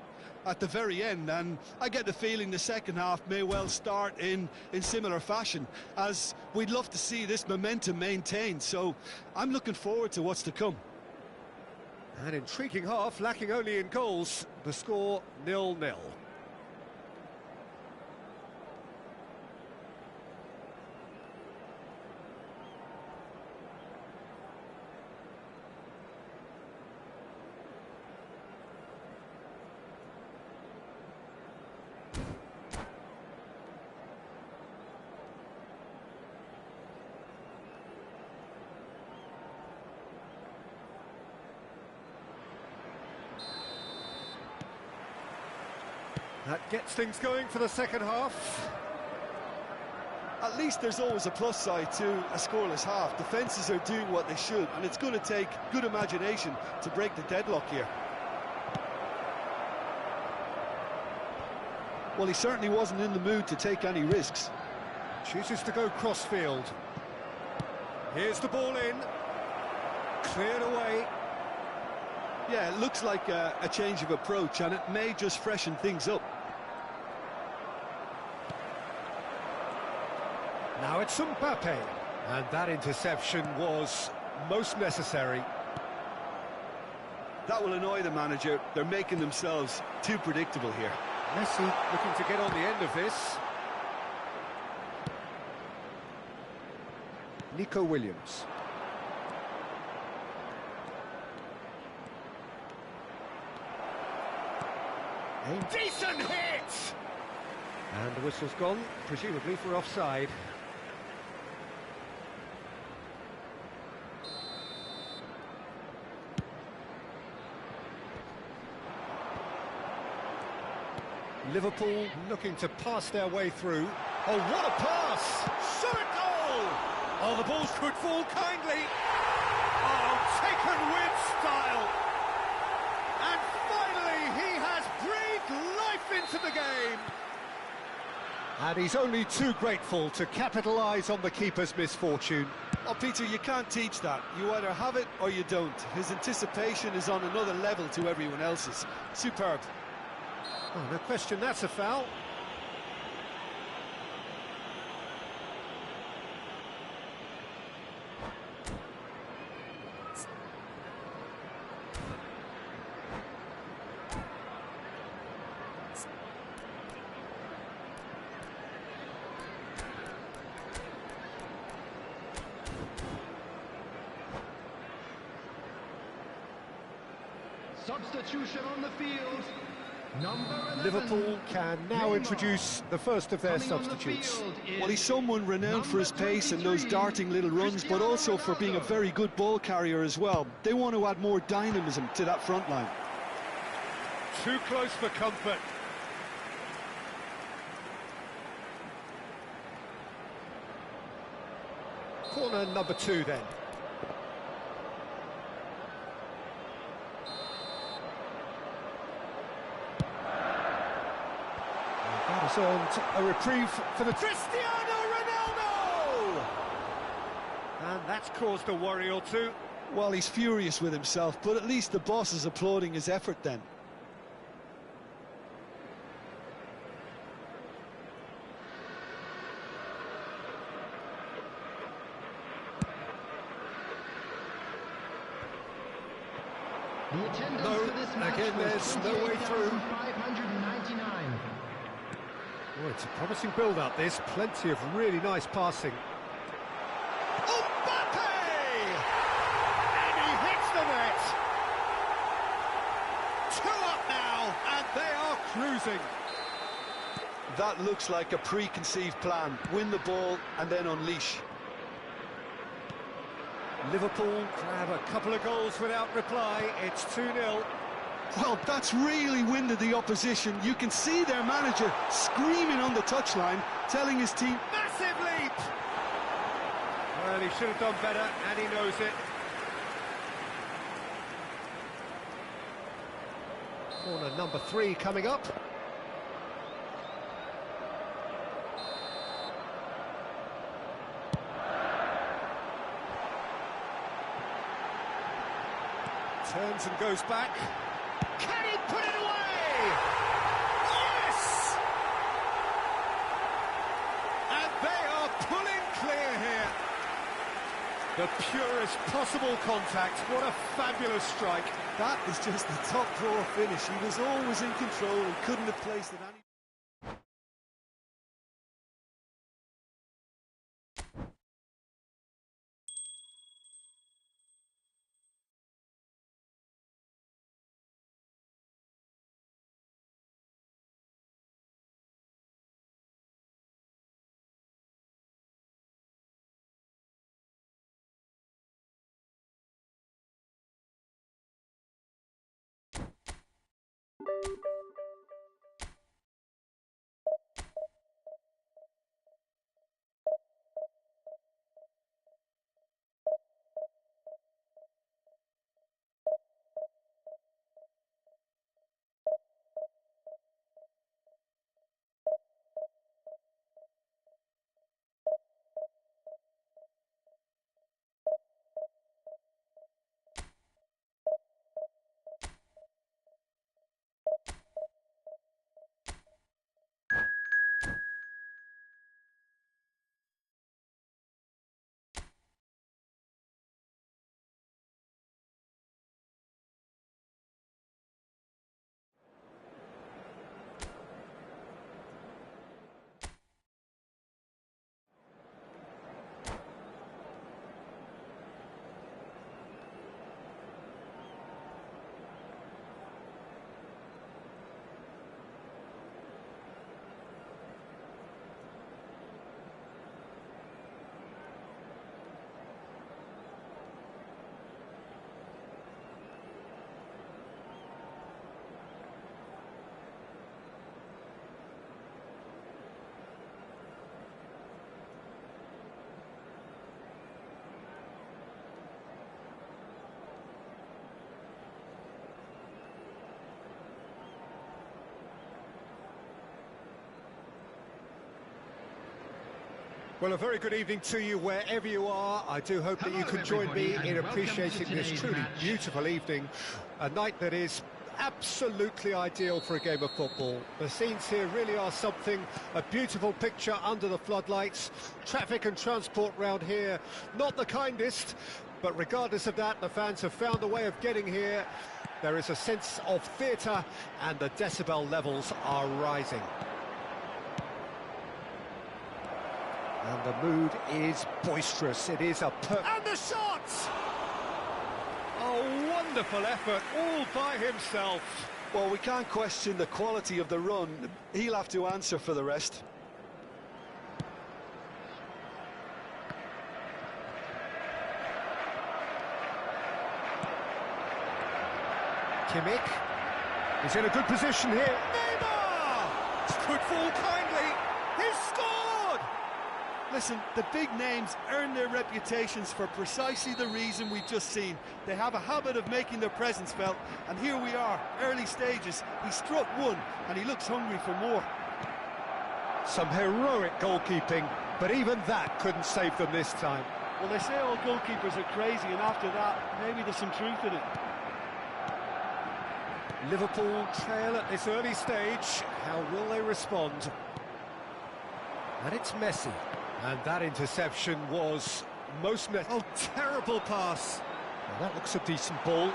the very end, and I get the feeling the second half may well start in similar fashion, as we'd love to see this momentum maintained, so I'm looking forward to what's to come. An intriguing half, lacking only in goals. The score 0-0. That gets things going for the second half. At least there's always a plus side to a scoreless half. Defences are doing what they should, and it's going to take good imagination to break the deadlock here. Well, he certainly wasn't in the mood to take any risks. Chooses to go cross-field. Here's the ball in. Cleared away. Yeah, it looks like a change of approach, and it may just freshen things up. Now it's Mbappe. And that interception was most necessary. That will annoy the manager. They're making themselves too predictable here. Messi looking to get on the end of this. Nico Williams. A decent hit! And the whistle's gone, presumably for offside. Liverpool looking to pass their way through. Oh, what a pass! Shot goal! Oh, the balls could fall kindly. Oh, taken with style. And finally, he has breathed life into the game. And he's only too grateful to capitalise on the keeper's misfortune. Oh, Peter, you can't teach that. You either have it or you don't. His anticipation is on another level to everyone else's. Superb. Oh, no question, that's a foul. Substitution on the field. Number 11. Liverpool can now introduce the first of their substitutes. Well, he's someone renowned for his pace and those darting little runs, but also for being a very good ball carrier as well. They want to add more dynamism to that front line. Too close for comfort. Corner number 2 then. That is on a reprieve for the Cristiano Ronaldo! And that's caused a worry or two. Well, he's furious with himself, but at least the boss is applauding his effort then. The attendance No, for this match again, was there's no way through. 28,599. Oh, it's a promising build-up, this. Plenty of really nice passing. Mbappe! And he hits the net! 2 up now, and they are cruising. That looks like a preconceived plan. Win the ball and then unleash. Liverpool grab a couple of goals without reply. It's 2-0. Well, that's really winded the opposition. You can see their manager screaming on the touchline, telling his team... Massive leap! Well, he should have done better, and he knows it. Corner number 3 coming up. Turns and goes back. Can he put it away? Yes! And they are pulling clear here. The purest possible contact. What a fabulous strike. That is just the top drawer finish. He was always in control and couldn't have placed it any... Well, a very good evening to you wherever you are. I do hope that you can join me in appreciating this truly beautiful evening, a night that is absolutely ideal for a game of football. The scenes here really are something, a beautiful picture under the floodlights. Traffic and transport round here, not the kindest, but regardless of that, the fans have found a way of getting here. There is a sense of theatre and the decibel levels are rising. And the mood is boisterous. It is a and the shot! Oh, Oh, wonderful effort, all by himself. Well, we can't question the quality of the run. He'll have to answer for the rest. Kimmich is in a good position here. Neymar! Could fall kindly. He's scored! Listen, the big names earn their reputations for precisely the reason we've just seen. They have a habit of making their presence felt, and here we are, early stages. He struck one, and he looks hungry for more. Some heroic goalkeeping, but even that couldn't save them this time. Well, they say all goalkeepers are crazy, and after that, maybe there's some truth in it. Liverpool trail at this early stage. How will they respond? And it's Messi. And that interception was most... Oh, terrible pass. Now that looks a decent ball.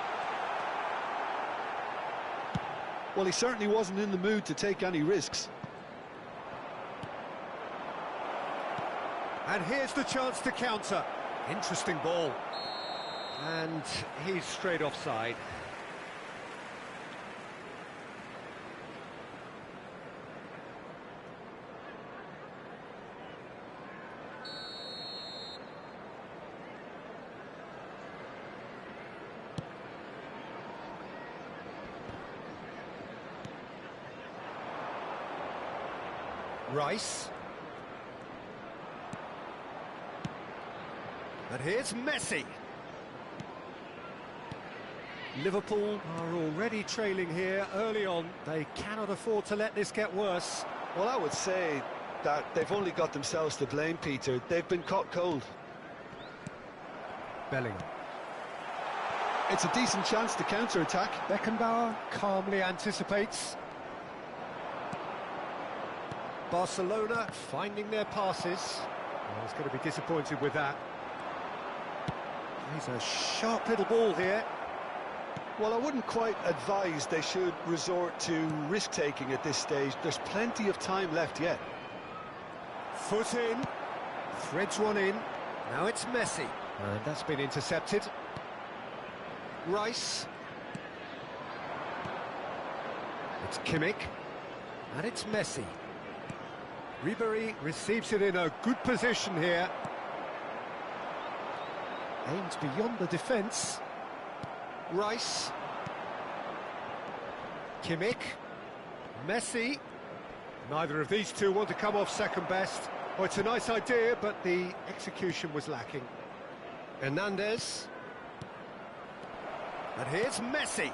Well, he certainly wasn't in the mood to take any risks. And here's the chance to counter. Interesting ball. And he's straight offside. Rice. And here's Messi. Liverpool are already trailing here early on. They cannot afford to let this get worse. Well, I would say that they've only got themselves to blame, Peter. They've been caught cold. Bellingham. It's a decent chance to counter-attack. Beckenbauer calmly anticipates. Barcelona finding their passes. Well, he's going to be disappointed with that. He's a sharp little ball here. Well, I wouldn't quite advise they should resort to risk-taking at this stage. There's plenty of time left yet. Foot in, threads one in. Now it's Messi. And that's been intercepted. Rice. It's Kimmich. And it's Messi. Ribéry receives it in a good position here. Aims beyond the defence. Rice. Kimmich. Messi. Neither of these two want to come off second best. Well, it's a nice idea, but the execution was lacking. Hernandez. And here's Messi.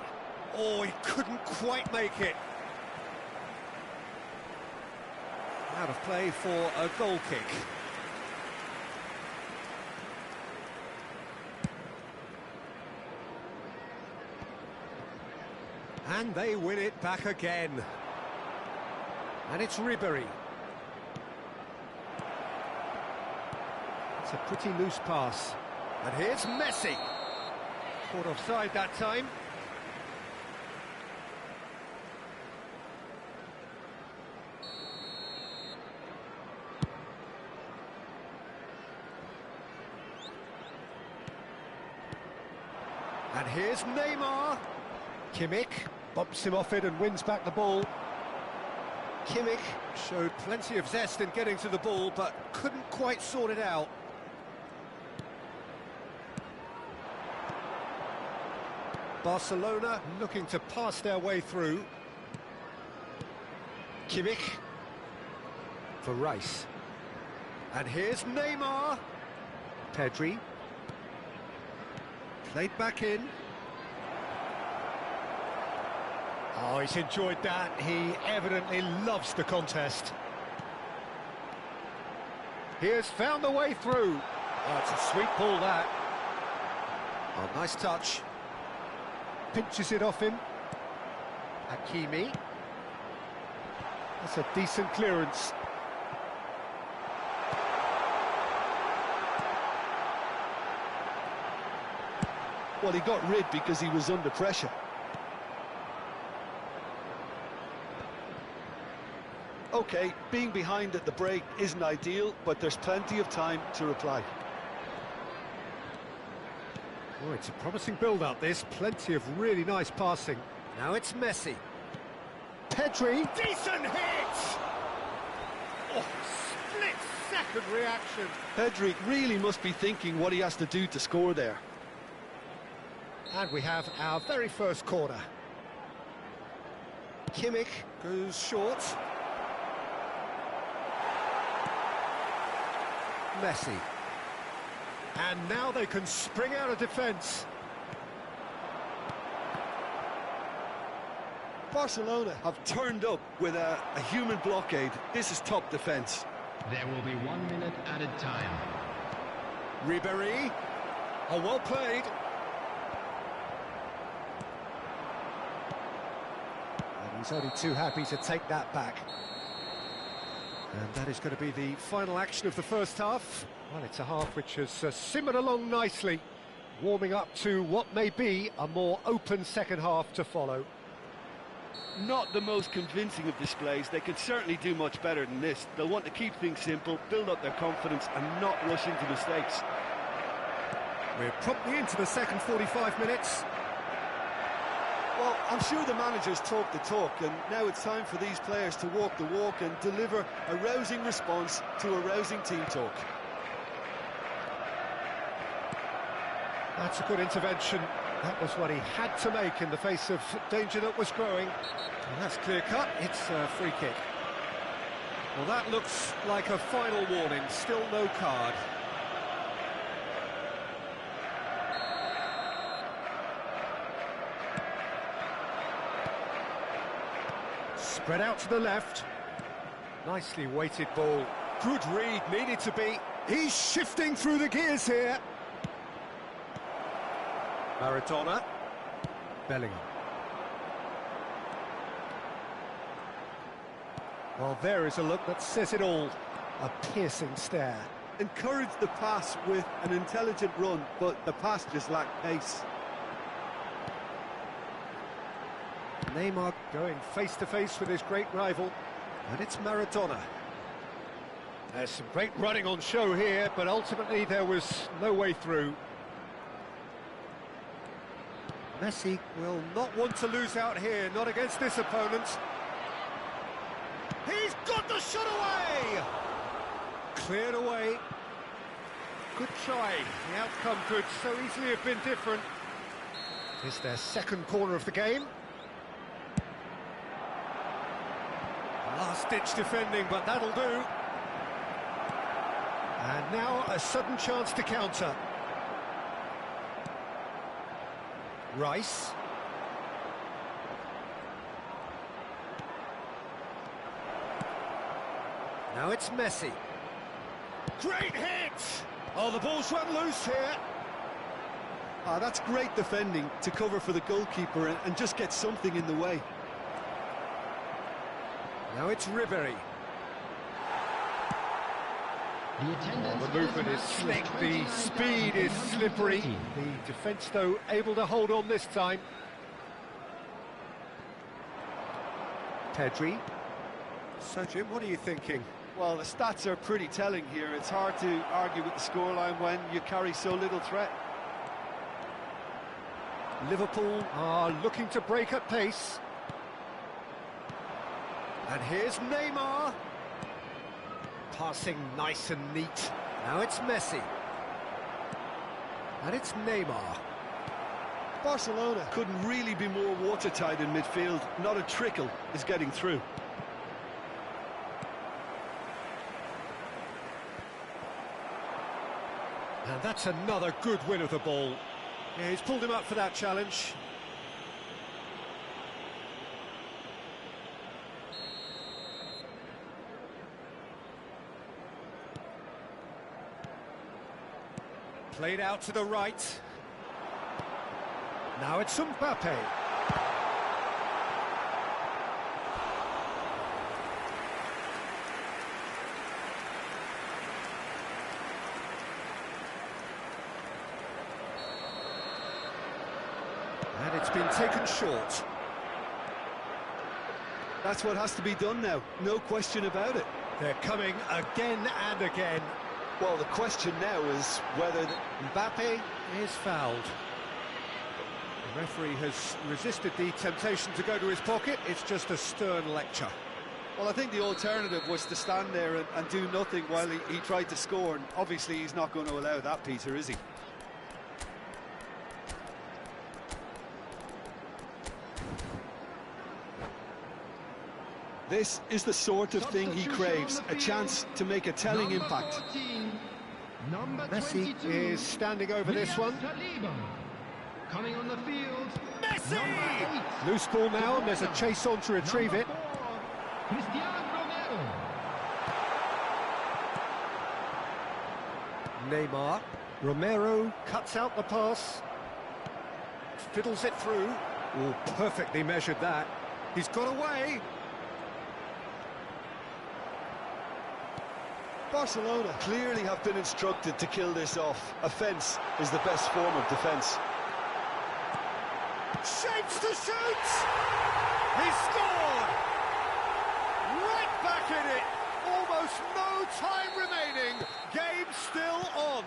Oh, he couldn't quite make it. Out of play for a goal kick. And they win it back again. And it's Ribéry. It's a pretty loose pass. And here's Messi. Caught offside that time. And here's Neymar. Kimmich bumps him off it and wins back the ball. Kimmich showed plenty of zest in getting to the ball, but couldn't quite sort it out. Barcelona looking to pass their way through. Kimmich for Rice. And here's Neymar. Pedri. Played back in. Oh, he's enjoyed that. He evidently loves the contest. He has found the way through. Oh, it's a sweet ball, that. Oh, nice touch. Pinches it off him. Hakimi. That's a decent clearance. Well, he got rid because he was under pressure. OK, being behind at the break isn't ideal, but there's plenty of time to reply. Oh, it's a promising build-up, this. Plenty of really nice passing. Now it's Messi. Pedri. Decent hit! Oh, split-second reaction. Pedri really must be thinking what he has to do to score there. And we have our very first corner. Kimmich goes short. Messi. And now they can spring out of defence. Barcelona have turned up with a human blockade. This is top defence. There will be 1 minute added time. Ribéry. Oh, well played. And he's only too happy to take that back. And that is going to be the final action of the first half. Well, it's a half which has simmered along nicely, warming up to what may be a more open second half to follow. Not the most convincing of displays. They could certainly do much better than this. They'll want to keep things simple, build up their confidence and not rush into mistakes. We're promptly into the second 45 minutes. Well, I'm sure the managers talk the talk, and now it's time for these players to walk the walk and deliver a rousing response to a rousing team talk. That's a good intervention. That was what he had to make in the face of danger that was growing. And that's clear-cut. It's a free kick. Well, that looks like a final warning. Still no card. Spread out to the left. Nicely weighted ball. Good read, needed to be. He's shifting through the gears here. Maradona. Bellingham. Well, there is a look that says it all. A piercing stare. Encourage the pass with an intelligent run, but the pass just lacked pace. Neymar going face-to-face with his great rival, and it's Maradona. There's some great running on show here, but ultimately there was no way through. Messi will not want to lose out here, not against this opponent. He's got the shot away! Cleared away. Good try. The outcome could so easily have been different. It's their second corner of the game. Last-ditch defending, but that'll do. And now a sudden chance to counter. Rice. Now it's Messi. Great hit! Oh, the ball's run loose here. Ah, that's great defending to cover for the goalkeeper and just get something in the way. Now it's Ribéry. The The movement is slick, the speed is slippery. The defence, though, able to hold on this time. Pedri. So, Jim, what are you thinking? Well, the stats are pretty telling here. It's hard to argue with the scoreline when you carry so little threat. Liverpool are looking to break at pace. And here's Neymar. Passing nice and neat. Now it's Messi. And it's Neymar. Barcelona couldn't really be more watertight in midfield. Not a trickle is getting through. And that's another good win of the ball. Yeah, he's pulled him up for that challenge. Played out to the right. Now it's Mbappe. And it's been taken short. That's what has to be done now, no question about it. They're coming again and again. Well, the question now is whether Mbappe is fouled. The referee has resisted the temptation to go to his pocket. It's just a stern lecture. Well, I think the alternative was to stand there and do nothing while he tried to score, and obviously he's not going to allow that, Peter, is he? This is the sort of thing he craves, a chance to make a telling impact. Messi is standing over this one. Coming on the field, Messi! Loose ball now, and there's a chase on to retrieve it. Neymar. Romero cuts out the pass. Fiddles it through. Oh, perfectly measured that. He's got away. Barcelona clearly have been instructed to kill this off. Offence is the best form of defence. Shapes to shoot! He scored! Right back in it! Almost no time remaining. Game still on.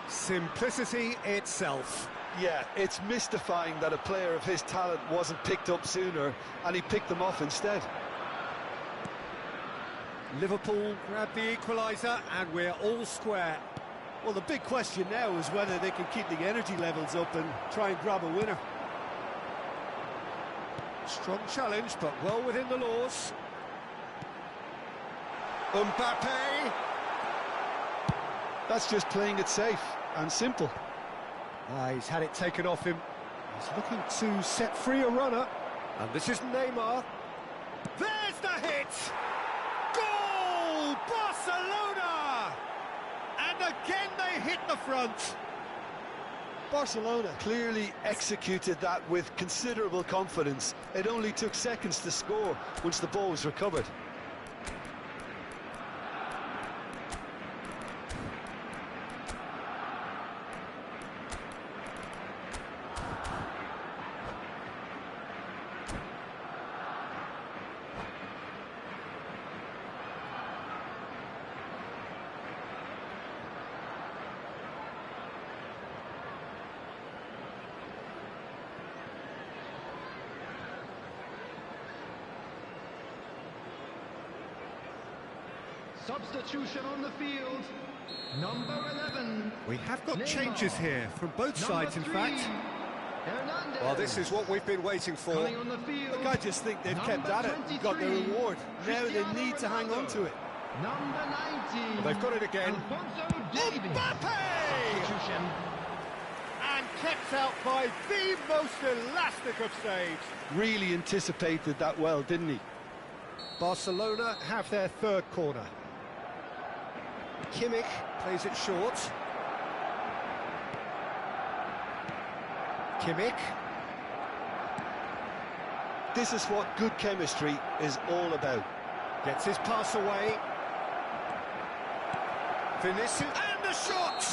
Simplicity itself. Yeah, it's mystifying that a player of his talent wasn't picked up sooner, and he picked them off instead. Liverpool grab the equaliser, and we're all square. Well, the big question now is whether they can keep the energy levels up and try and grab a winner. Strong challenge, but well within the laws. Mbappe. That's just playing it safe and simple. He's had it taken off him. He's looking to set free a runner. And this is Neymar. There's the hit! Goal! Barcelona! And again they hit the front. Barcelona clearly executed that with considerable confidence. It only took seconds to score once the ball was recovered. Substitution on the field. Number 11. We have got Neymar. changes here from both sides, in fact. Hernandez. Well, this is what we've been waiting for. Coming on the field. Look, I just think they've kept Number at it and got their 23, reward. Now they Cristiano need to hang on Ronaldo. to it. Number 19. Well, they've got it again. Alphonso Davies. Mbappe! Substitution. And kept out by the most elastic of saves. Really anticipated that well, didn't he? Barcelona have their third corner. Kimmich plays it short. Kimmich. This is what good chemistry is all about. Gets his pass away. Vinicius, and the shot!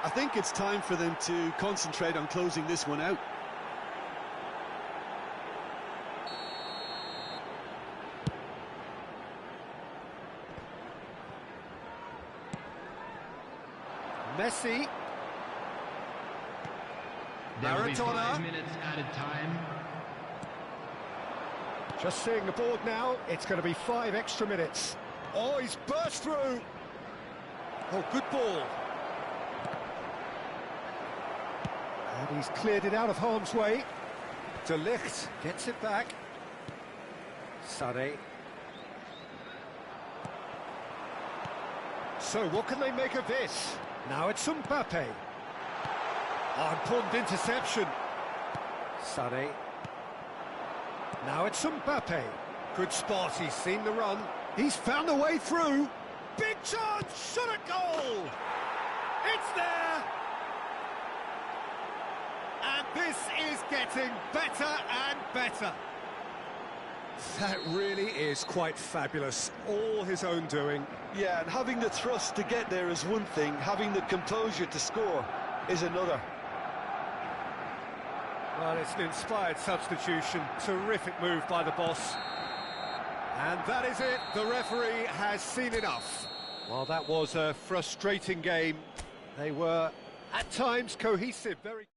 I think it's time for them to concentrate on closing this one out. Messi. There will be Maradona. 5 minutes added time. Just seeing the board now, it's going to be 5 extra minutes. Oh, he's burst through. Oh, good ball. And he's cleared it out of harm's way. De Ligt gets it back. Sané. So what can they make of this? Now it's Mbappe. Oh, important interception. Sané. Now it's Mbappe. Good spot, he's seen the run. He's found a way through. Big chance, shot at goal. It's there. And this is getting better and better. That really is quite fabulous. All his own doing. Yeah, and having the thrust to get there is one thing, having the composure to score is another. Well, it's an inspired substitution. Terrific move by the boss. And that is it. The referee has seen enough. Well, that was a frustrating game. They were, at times, cohesive, very...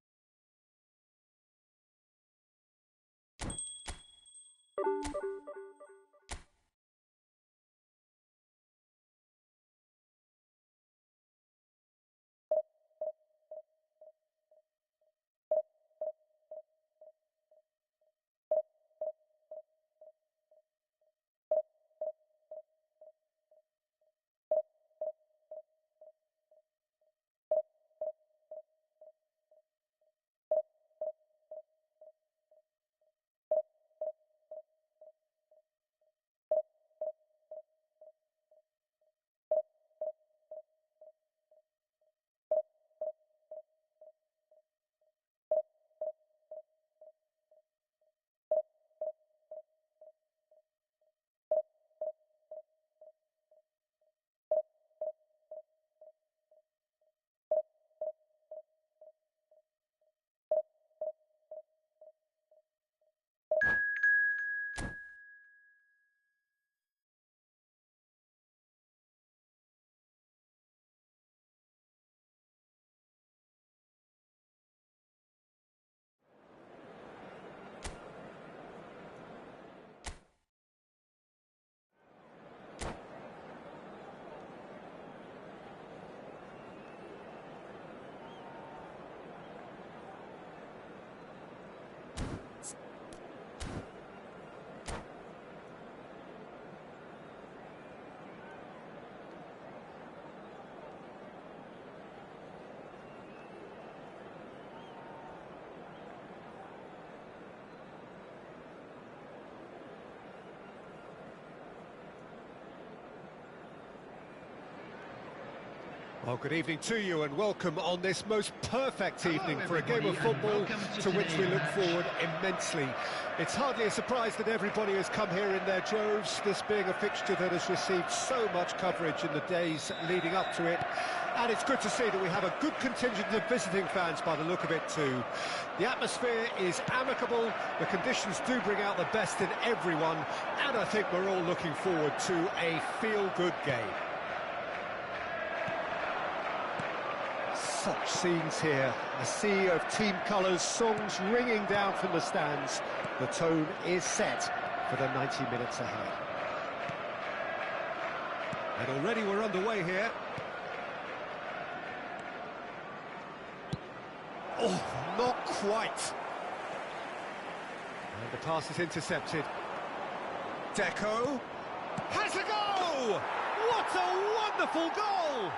Well, good evening to you and welcome on this most perfect evening for a game of football to which we look forward immensely. It's hardly a surprise that everybody has come here in their droves, this being a fixture that has received so much coverage in the days leading up to it. And it's good to see that we have a good contingent of visiting fans by the look of it too. The atmosphere is amicable, the conditions do bring out the best in everyone, and I think we're all looking forward to a feel-good game. Such scenes here, a sea of team colours, songs ringing down from the stands. The tone is set for the 90 minutes ahead. And already we're underway here. Oh, not quite. And the pass is intercepted. Deco has a goal! What a wonderful goal!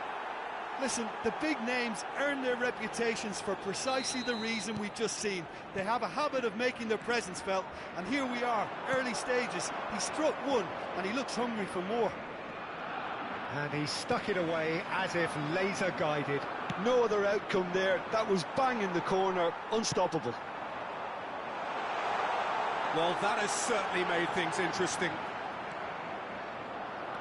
Listen, the big names earn their reputations for precisely the reason we've just seen. They have a habit of making their presence felt, and here we are, early stages. He struck one, and he looks hungry for more. And he stuck it away as if laser-guided. No other outcome there. That was bang in the corner, unstoppable. Well, that has certainly made things interesting.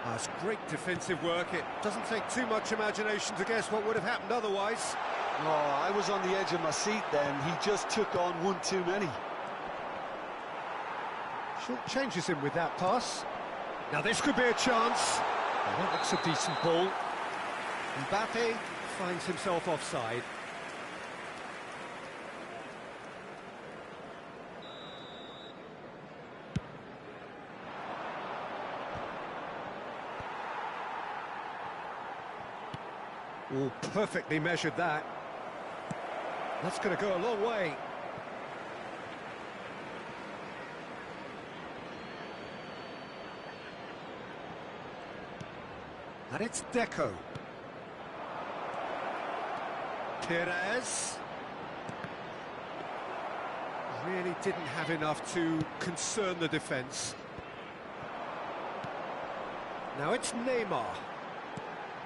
That's great defensive work. It doesn't take too much imagination to guess what would have happened otherwise. Oh, I was on the edge of my seat then. He just took on one too many. Short changes him with that pass. Now this could be a chance. Oh, that looks a decent ball. Mbappe finds himself offside. Oh, perfectly measured that. That's going to go a long way. And it's Deco. Perez. Really didn't have enough to concern the defence. Now it's Neymar.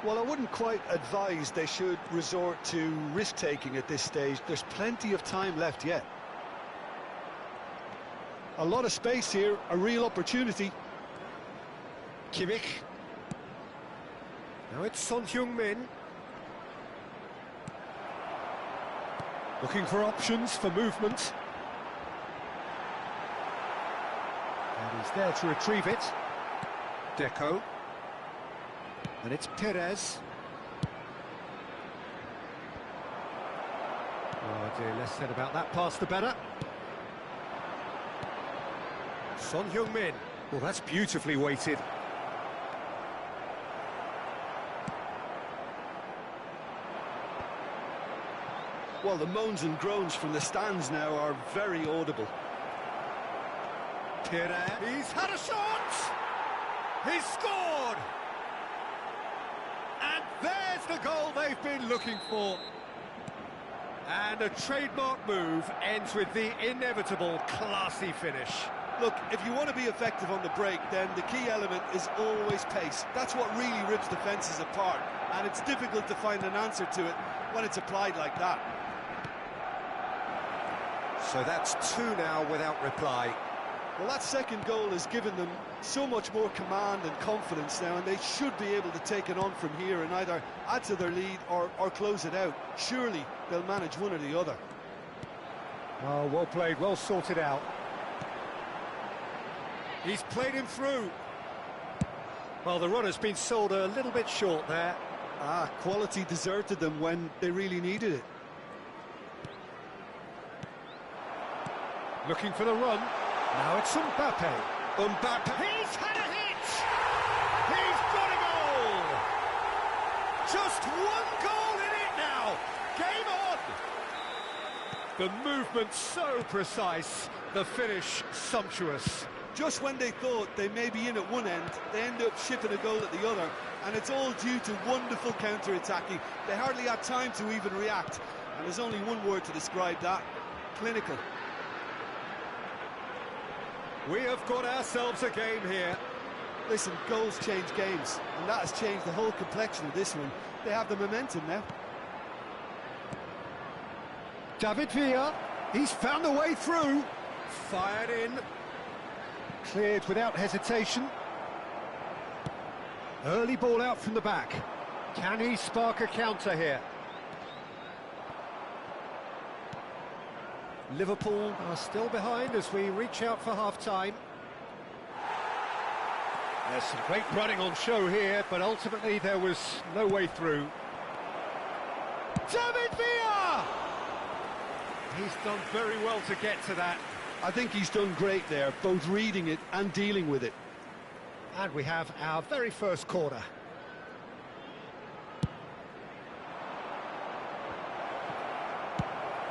Well, I wouldn't quite advise they should resort to risk-taking at this stage. There's plenty of time left yet. A lot of space here, a real opportunity. Kimmich. Now it's Son Heung-min. Looking for options for movement. And he's there to retrieve it. Deco. And it's Perez. Oh dear, less said about that pass the better. Son Heung-min. Well, that's beautifully weighted. Well, the moans and groans from the stands now are very audible. He's had a shot! He's scored! And there's the goal they've been looking for. And a trademark move ends with the inevitable classy finish. Look, if you want to be effective on the break, then the key element is always pace. That's what really rips defences apart, and it's difficult to find an answer to it when it's applied like that. So that's 2 now without reply. Well, that second goal has given them so much more command and confidence now, and they should be able to take it on from here and either add to their lead or close it out. Surely they'll manage one or the other. Oh, well played, well sorted out. He's played him through. Well, the runner's been sold a little bit short there. Quality deserted them when they really needed it. Looking for the run. Now it's Mbappe. Mbappe. He's had a hit! He's got a goal! Just 1 goal in it now! Game on! The movement so precise, the finish sumptuous. Just when they thought they may be in at one end, they end up shipping a goal at the other, and it's all due to wonderful counter-attacking. They hardly had time to even react, and there's only one word to describe that: clinical. We have got ourselves a game here. Listen, goals change games, and that has changed the whole complexion of this one. They have the momentum now. David Villa, he's found a way through. Fired in. Cleared without hesitation. Early ball out from the back. Can he spark a counter here? Liverpool are still behind as we reach out for half-time. There's some great running on show here, but ultimately there was no way through. David Villa! He's done very well to get to that. I think he's done great there, both reading it and dealing with it. And we have our very first corner.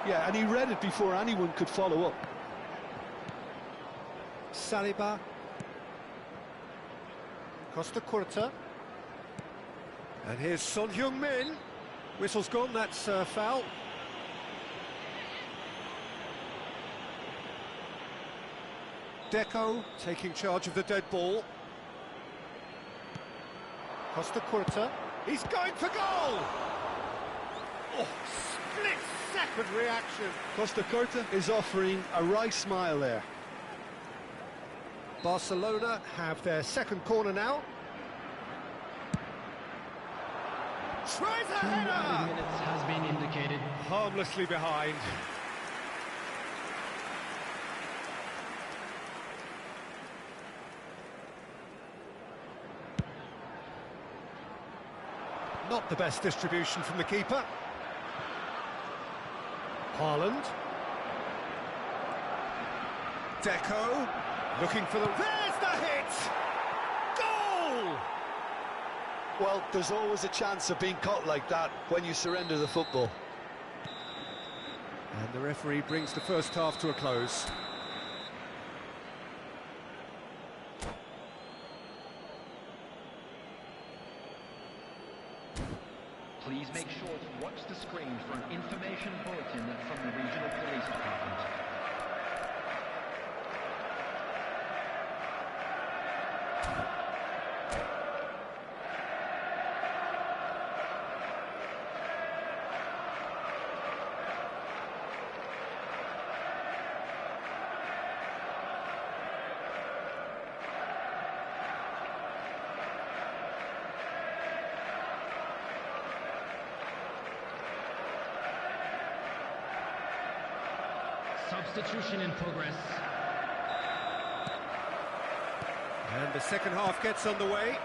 Yeah, and he read it before anyone could follow up. Saliba. Costa Curta. And here's Son Heung-min. Whistle's gone, that's foul. Deco taking charge of the dead ball. Costa Curta. He's going for goal! Oh, split-second reaction. Costa Curta is offering a wry smile there. Barcelona have their second corner now. Tries a 2 header! added minutes has been indicated. Harmlessly behind. Not the best distribution from the keeper. Haaland. Deco. Looking for the... There's the hit! Goal! Well, there's always a chance of being caught like that when you surrender the football. And the referee brings the first half to a close. Please make sure to watch the screen for an information bulletin from the Regional Police Department. Substitution in progress. And the second half gets underway.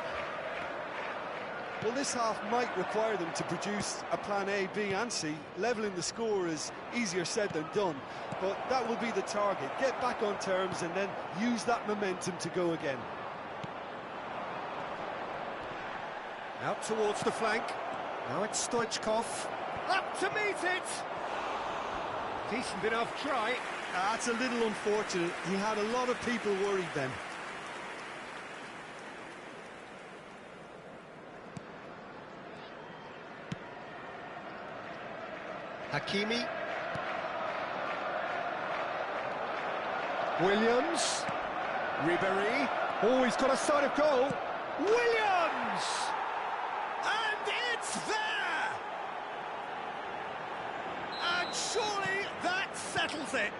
Well, this half might require them to produce a plan A, B and C. Levelling the score is easier said than done, but that will be the target. Get back on terms and then use that momentum to go again. Out towards the flank. Now it's Stoichkov. Up to meet it! Decent enough try. That's a little unfortunate. He had a lot of people worried then. Hakimi. Williams. Ribéry. Oh, he's got a sight of goal. Williams! And it's there! And surely that settles it.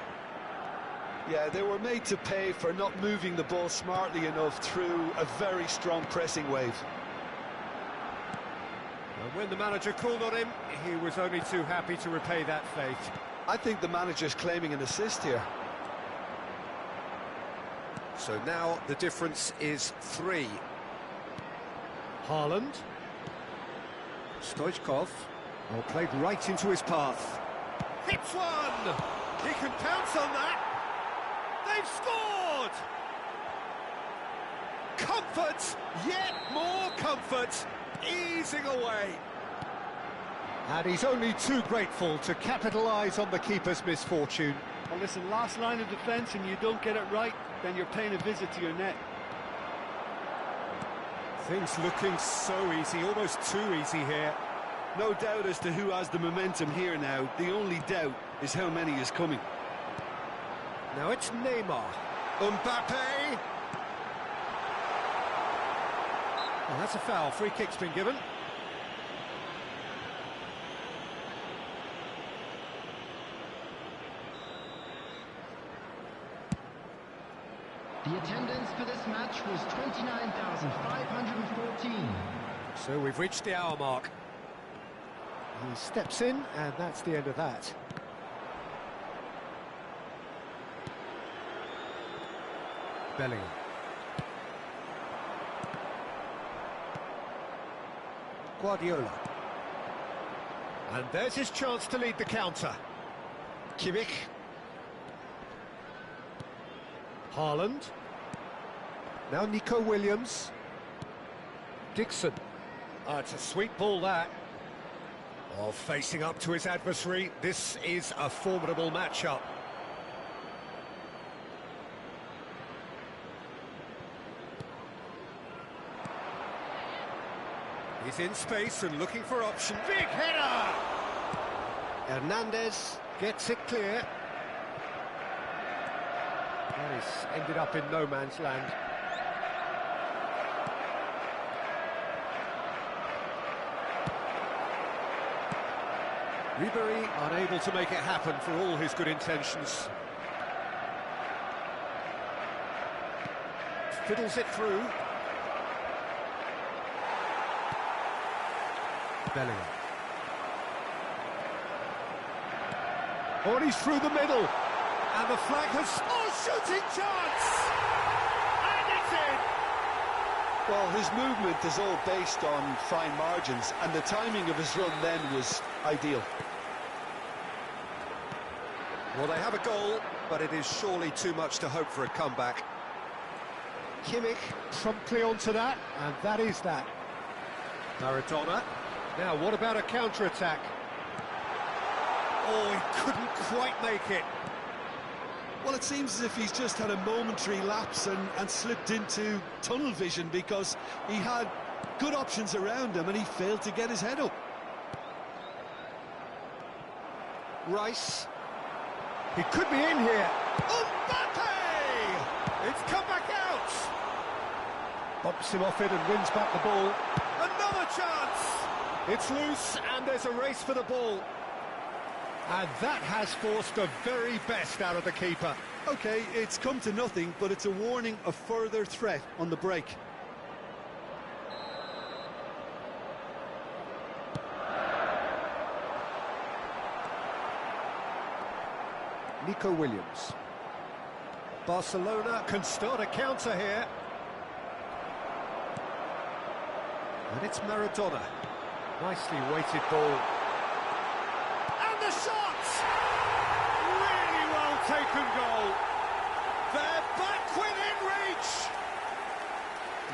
Yeah, they were made to pay for not moving the ball smartly enough through a very strong pressing wave. And when the manager called on him, he was only too happy to repay that faith. I think the manager's claiming an assist here. So now the difference is 3. Haaland. Stoichkov. Well, played right into his path. Hits one! He can pounce on that! They've scored! Comfort! Yet more comfort! Easing away. And he's only too grateful to capitalise on the keeper's misfortune. Well, listen, last line of defence and you don't get it right, then you're paying a visit to your net. Things looking so easy, almost too easy here. No doubt as to who has the momentum here now. The only doubt is how many is coming. Now it's Neymar. Mbappe. Well, that's a foul. Free kick's been given. The attendance for this match was 29,514. So we've reached the hour mark. He steps in, and that's the end of that. Bellingham. Guardiola. And there's his chance to lead the counter. Kimmich. Haaland. Now Nico Williams. Dixon. Oh, it's a sweet ball, that. Oh, facing up to his adversary, this is a formidable matchup. He's in space and looking for option. Big header! Hernandez gets it clear. And he's ended up in no man's land. Ribéry unable to make it happen for all his good intentions. Fiddles it through. Bellingham. Oh, and he's through the middle. And the flag has... Oh, shooting chance! And it's in! Well, his movement is all based on fine margins, and the timing of his run then was ideal. Well, they have a goal, but it is surely too much to hope for a comeback. Kimmich promptly onto that, and that is that. Maradona. Now, what about a counter-attack? Oh, he couldn't quite make it. Well, it seems as if he's just had a momentary lapse and slipped into tunnel vision, because he had good options around him and he failed to get his head up. Rice. He could be in here. Mbappe! It's come back out! Bumps him off it and wins back the ball. Another chance! It's loose and there's a race for the ball. And that has forced the very best out of the keeper. OK, it's come to nothing, but it's a warning of further threat on the break. Nico Williams. Barcelona can start a counter here. And it's Maradona. Nicely weighted ball. And the shot! Really well taken goal. They're back within reach!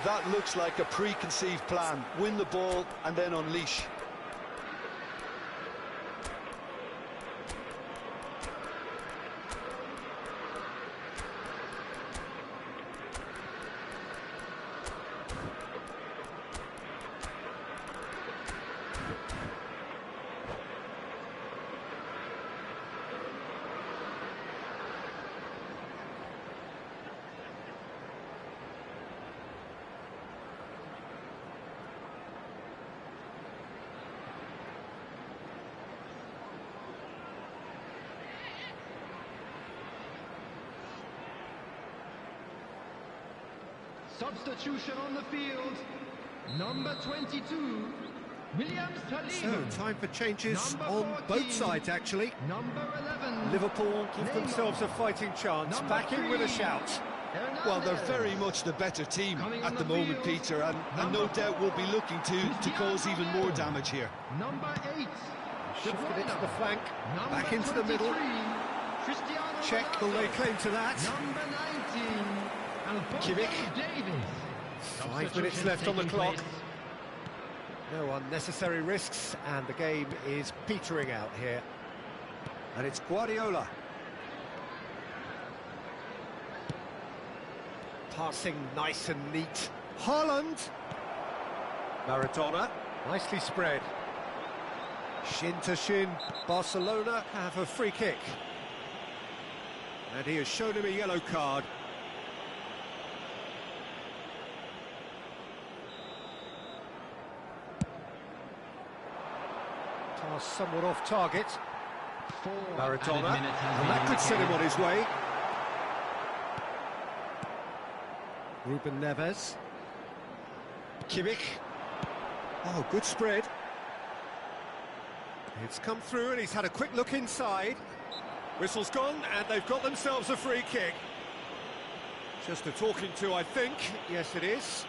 That looks like a preconceived plan. Win the ball and then unleash. Substitution on the field. Number 22, Williams Saliba. So, time for changes Number on 14, both sides, actually. Number 11, Liverpool give Neymar. themselves a fighting chance, Number back in with a 3, shout. Hernandez. Well, they're very much the better team Coming on at the the moment, field, Peter, and no number doubt will be looking to cause even more damage here. Number 8, De Shifted it to Bruyne. the flank, Number back into the middle. 23, Cristiano Check, will Ronaldo. lay claim to that. Number 19, Alphonso Kimmich. Davies. 5 minutes left on the clock. No unnecessary risks, and the game is petering out here. And it's Guardiola. Passing nice and neat. Haaland. Maradona. Nicely spread. Shin to shin. Barcelona have a free kick. And he has shown him a yellow card. Pass somewhat off target. Maradona, and that could set him on his way. Ruben Neves. Kimmich. Oh, good spread. It's come through and he's had a quick look inside. Whistle's gone and they've got themselves a free kick. Just a talking to, I think. Yes, it is.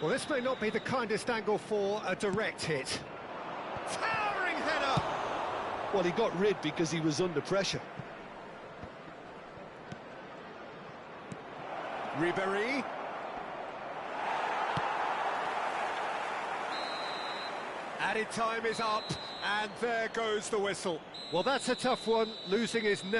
Well, this may not be the kindest angle for a direct hit. Towering header! Well, he got rid because he was under pressure. Ribéry. Added time is up, and there goes the whistle. Well, that's a tough one, losing is never